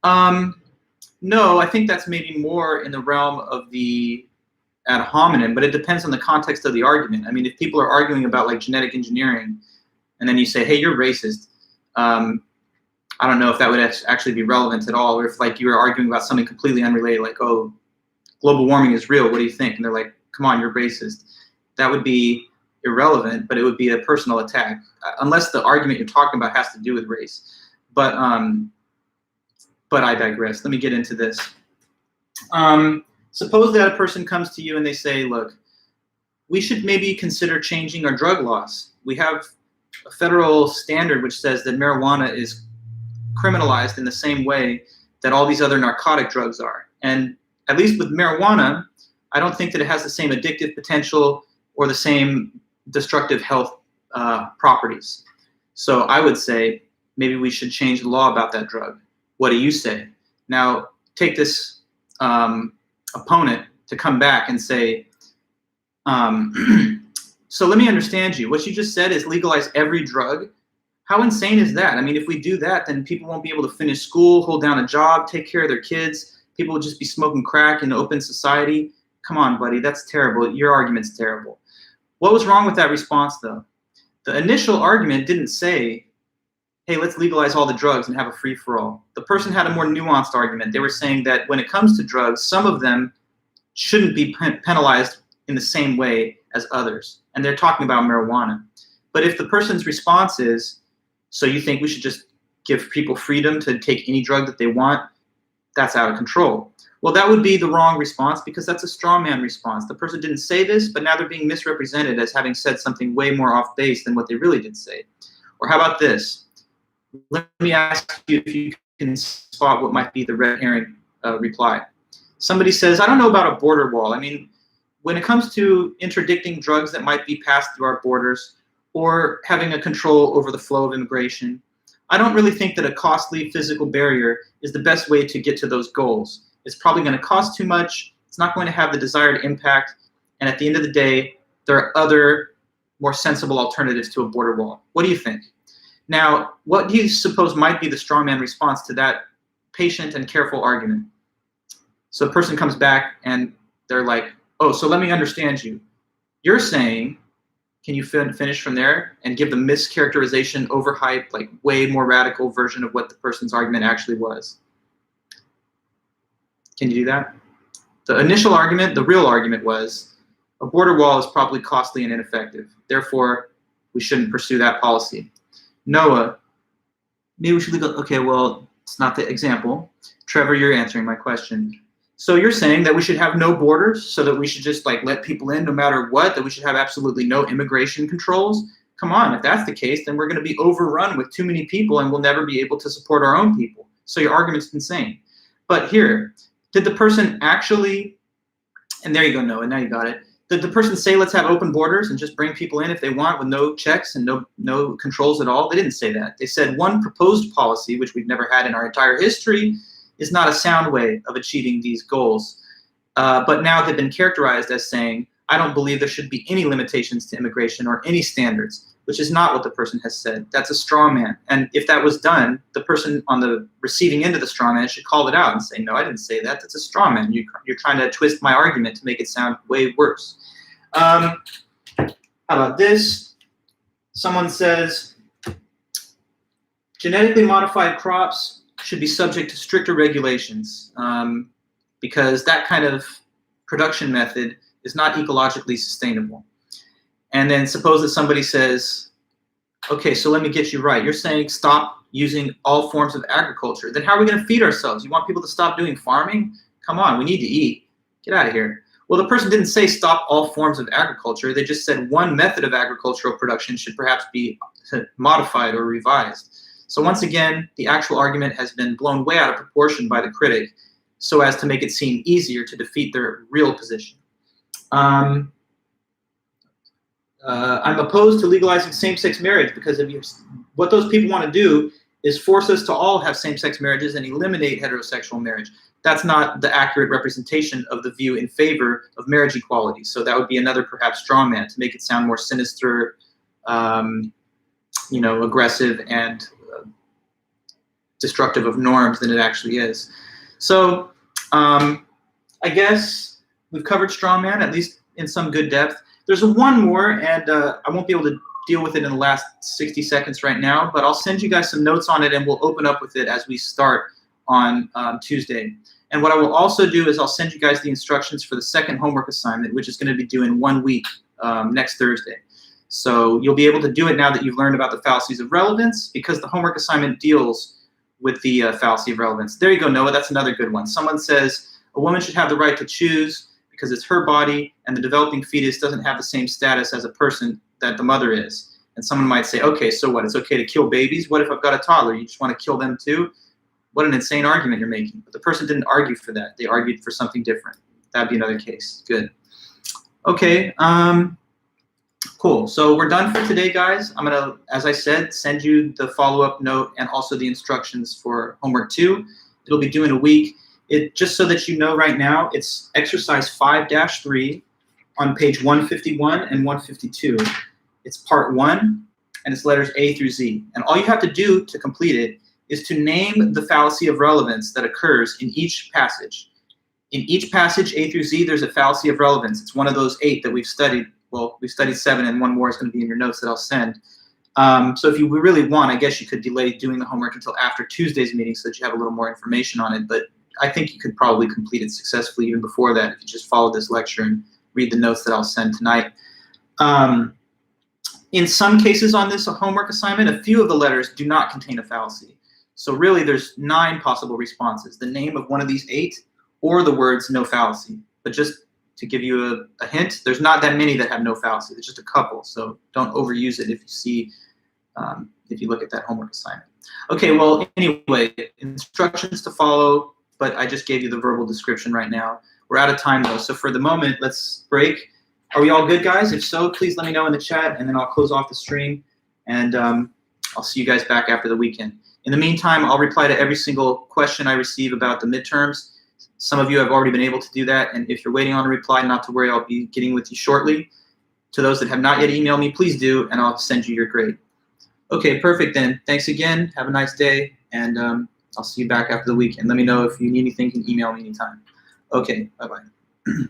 No, I think that's maybe more in the realm of the ad hominem, but it depends on the context of the argument. I mean, if people are arguing about like genetic engineering, and then you say, hey, you're racist, I don't know if that would actually be relevant at all, or if like you were arguing about something completely unrelated, like, oh, global warming is real, what do you think? And they're like, come on, you're racist. That would be irrelevant, but it would be a personal attack, unless the argument you're talking about has to do with race. But I digress. Let me get into this. Suppose that a person comes to you and they say, look, we should maybe consider changing our drug laws. We have a federal standard which says that marijuana is criminalized in the same way that all these other narcotic drugs are. And at least with marijuana, I don't think that it has the same addictive potential or the same destructive health properties. So I would say maybe we should change the law about that drug. What do you say? Now, take this opponent to come back and say, so let me understand you. What you just said is legalize every drug. How insane is that? I mean, if we do that, then people won't be able to finish school, hold down a job, take care of their kids. People will just be smoking crack in open society. Come on, buddy, that's terrible. Your argument's terrible. What was wrong with that response, though? The initial argument didn't say, hey, let's legalize all the drugs and have a free-for-all. The person had a more nuanced argument. They were saying that when it comes to drugs, some of them shouldn't be penalized in the same way as others. And they're talking about marijuana. But if the person's response is, so you think we should just give people freedom to take any drug that they want, that's out of control. Well, that would be the wrong response because that's a straw man response. The person didn't say this, but now they're being misrepresented as having said something way more off base than what they really did say. Or how about this? Let me ask you if you can spot what might be the red herring reply. Somebody says, I don't know about a border wall. I mean, when it comes to interdicting drugs that might be passed through our borders or having a control over the flow of immigration, I don't really think that a costly physical barrier is the best way to get to those goals. It's probably going to cost too much. It's not going to have the desired impact. And at the end of the day, there are other more sensible alternatives to a border wall. What do you think? Now, what do you suppose might be the strongman response to that patient and careful argument? So a person comes back and they're like, oh, so let me understand you. You're saying, can you finish from there and give the mischaracterization, overhyped, like way more radical version of what the person's argument actually was? Can you do that? The initial argument, the real argument was, a border wall is probably costly and ineffective. Therefore, we shouldn't pursue that policy. Noah, maybe we should legal. Okay, well, it's not the example. Trevor, you're answering my question. So you're saying that we should have no borders, so that we should just like let people in no matter what, that we should have absolutely no immigration controls? Come on, if that's the case, then we're going to be overrun with too many people and we'll never be able to support our own people. So your argument's insane. But here, did the person actually, and there you go, Noah, now you got it. Did the person say, let's have open borders and just bring people in if they want with no checks and no controls at all? They didn't say that. They said one proposed policy, which we've never had in our entire history, is not a sound way of achieving these goals. But now they've been characterized as saying, I don't believe there should be any limitations to immigration or any standards, which is not what the person has said. That's a straw man. And if that was done, the person on the receiving end of the straw man should call it out and say, no, I didn't say that. That's a straw man. You're trying to twist my argument to make it sound way worse. How about this? Someone says, genetically modified crops should be subject to stricter regulations because that kind of production method is not ecologically sustainable. And then suppose that somebody says, okay, so let me get you right. You're saying stop using all forms of agriculture. Then how are we going to feed ourselves? You want people to stop doing farming? Come on, we need to eat. Get out of here. Well, the person didn't say stop all forms of agriculture. They just said one method of agricultural production should perhaps be modified or revised. So once again, the actual argument has been blown way out of proportion by the critic so as to make it seem easier to defeat their real position. I'm opposed to legalizing same-sex marriage because what those people want to do is force us to all have same-sex marriages and eliminate heterosexual marriage. That's not the accurate representation of the view in favor of marriage equality. So that would be another perhaps straw man to make it sound more sinister, aggressive and destructive of norms than it actually is. So I guess we've covered straw man, at least in some good depth. There's one more, and I won't be able to deal with it in the last 60 seconds right now, but I'll send you guys some notes on it and we'll open up with it as we start on Tuesday. And what I will also do is I'll send you guys the instructions for the second homework assignment, which is going to be due in 1 week next Thursday. So you'll be able to do it now that you've learned about the fallacies of relevance, because the homework assignment deals with the fallacy of relevance. There you go, Noah. That's another good one. Someone says a woman should have the right to choose because it's her body and the developing fetus doesn't have the same status as a person that the mother is. And someone might say, okay, so what? It's okay to kill babies? What if I've got a toddler? You just want to kill them too? What an insane argument you're making. But the person didn't argue for that. They argued for something different. That'd be another case. Good. Okay. Cool. So we're done for today, guys. I'm going to, as I said, send you the follow-up note and also the instructions for homework 2. It'll be due in a week. Just so that you know right now, it's exercise 5-3 on page 151 and 152. It's part 1, and it's letters A through Z. And all you have to do to complete it is to name the fallacy of relevance that occurs in each passage. In each passage, A through Z, there's a fallacy of relevance. It's one of those 8 that we've studied. Well, we've studied 7, and one more is going to be in your notes that I'll send. So if you really want, I guess you could delay doing the homework until after Tuesday's meeting so that you have a little more information on it. But I think you could probably complete it successfully even before that if you just follow this lecture and read the notes that I'll send tonight. In some cases on this homework assignment, a few of the letters do not contain a fallacy. So really there's 9 possible responses. The name of one of these 8 or the words no fallacy. But just to give you a hint, there's not that many that have no fallacy. There's just a couple. So don't overuse it if you see, if you look at that homework assignment. Okay, well, anyway, instructions to follow, but I just gave you the verbal description right now. We're out of time though, so for the moment, let's break. Are we all good, guys? If so, please let me know in the chat, and then I'll close off the stream, and I'll see you guys back after the weekend. In the meantime, I'll reply to every single question I receive about the midterms. Some of you have already been able to do that, and if you're waiting on a reply, not to worry, I'll be getting with you shortly. To those that have not yet emailed me, please do, and I'll send you your grade. Okay, perfect then. Thanks again. Have a nice day, and I'll see you back after the weekend. Let me know if you need anything. You can email me anytime. Okay, bye-bye.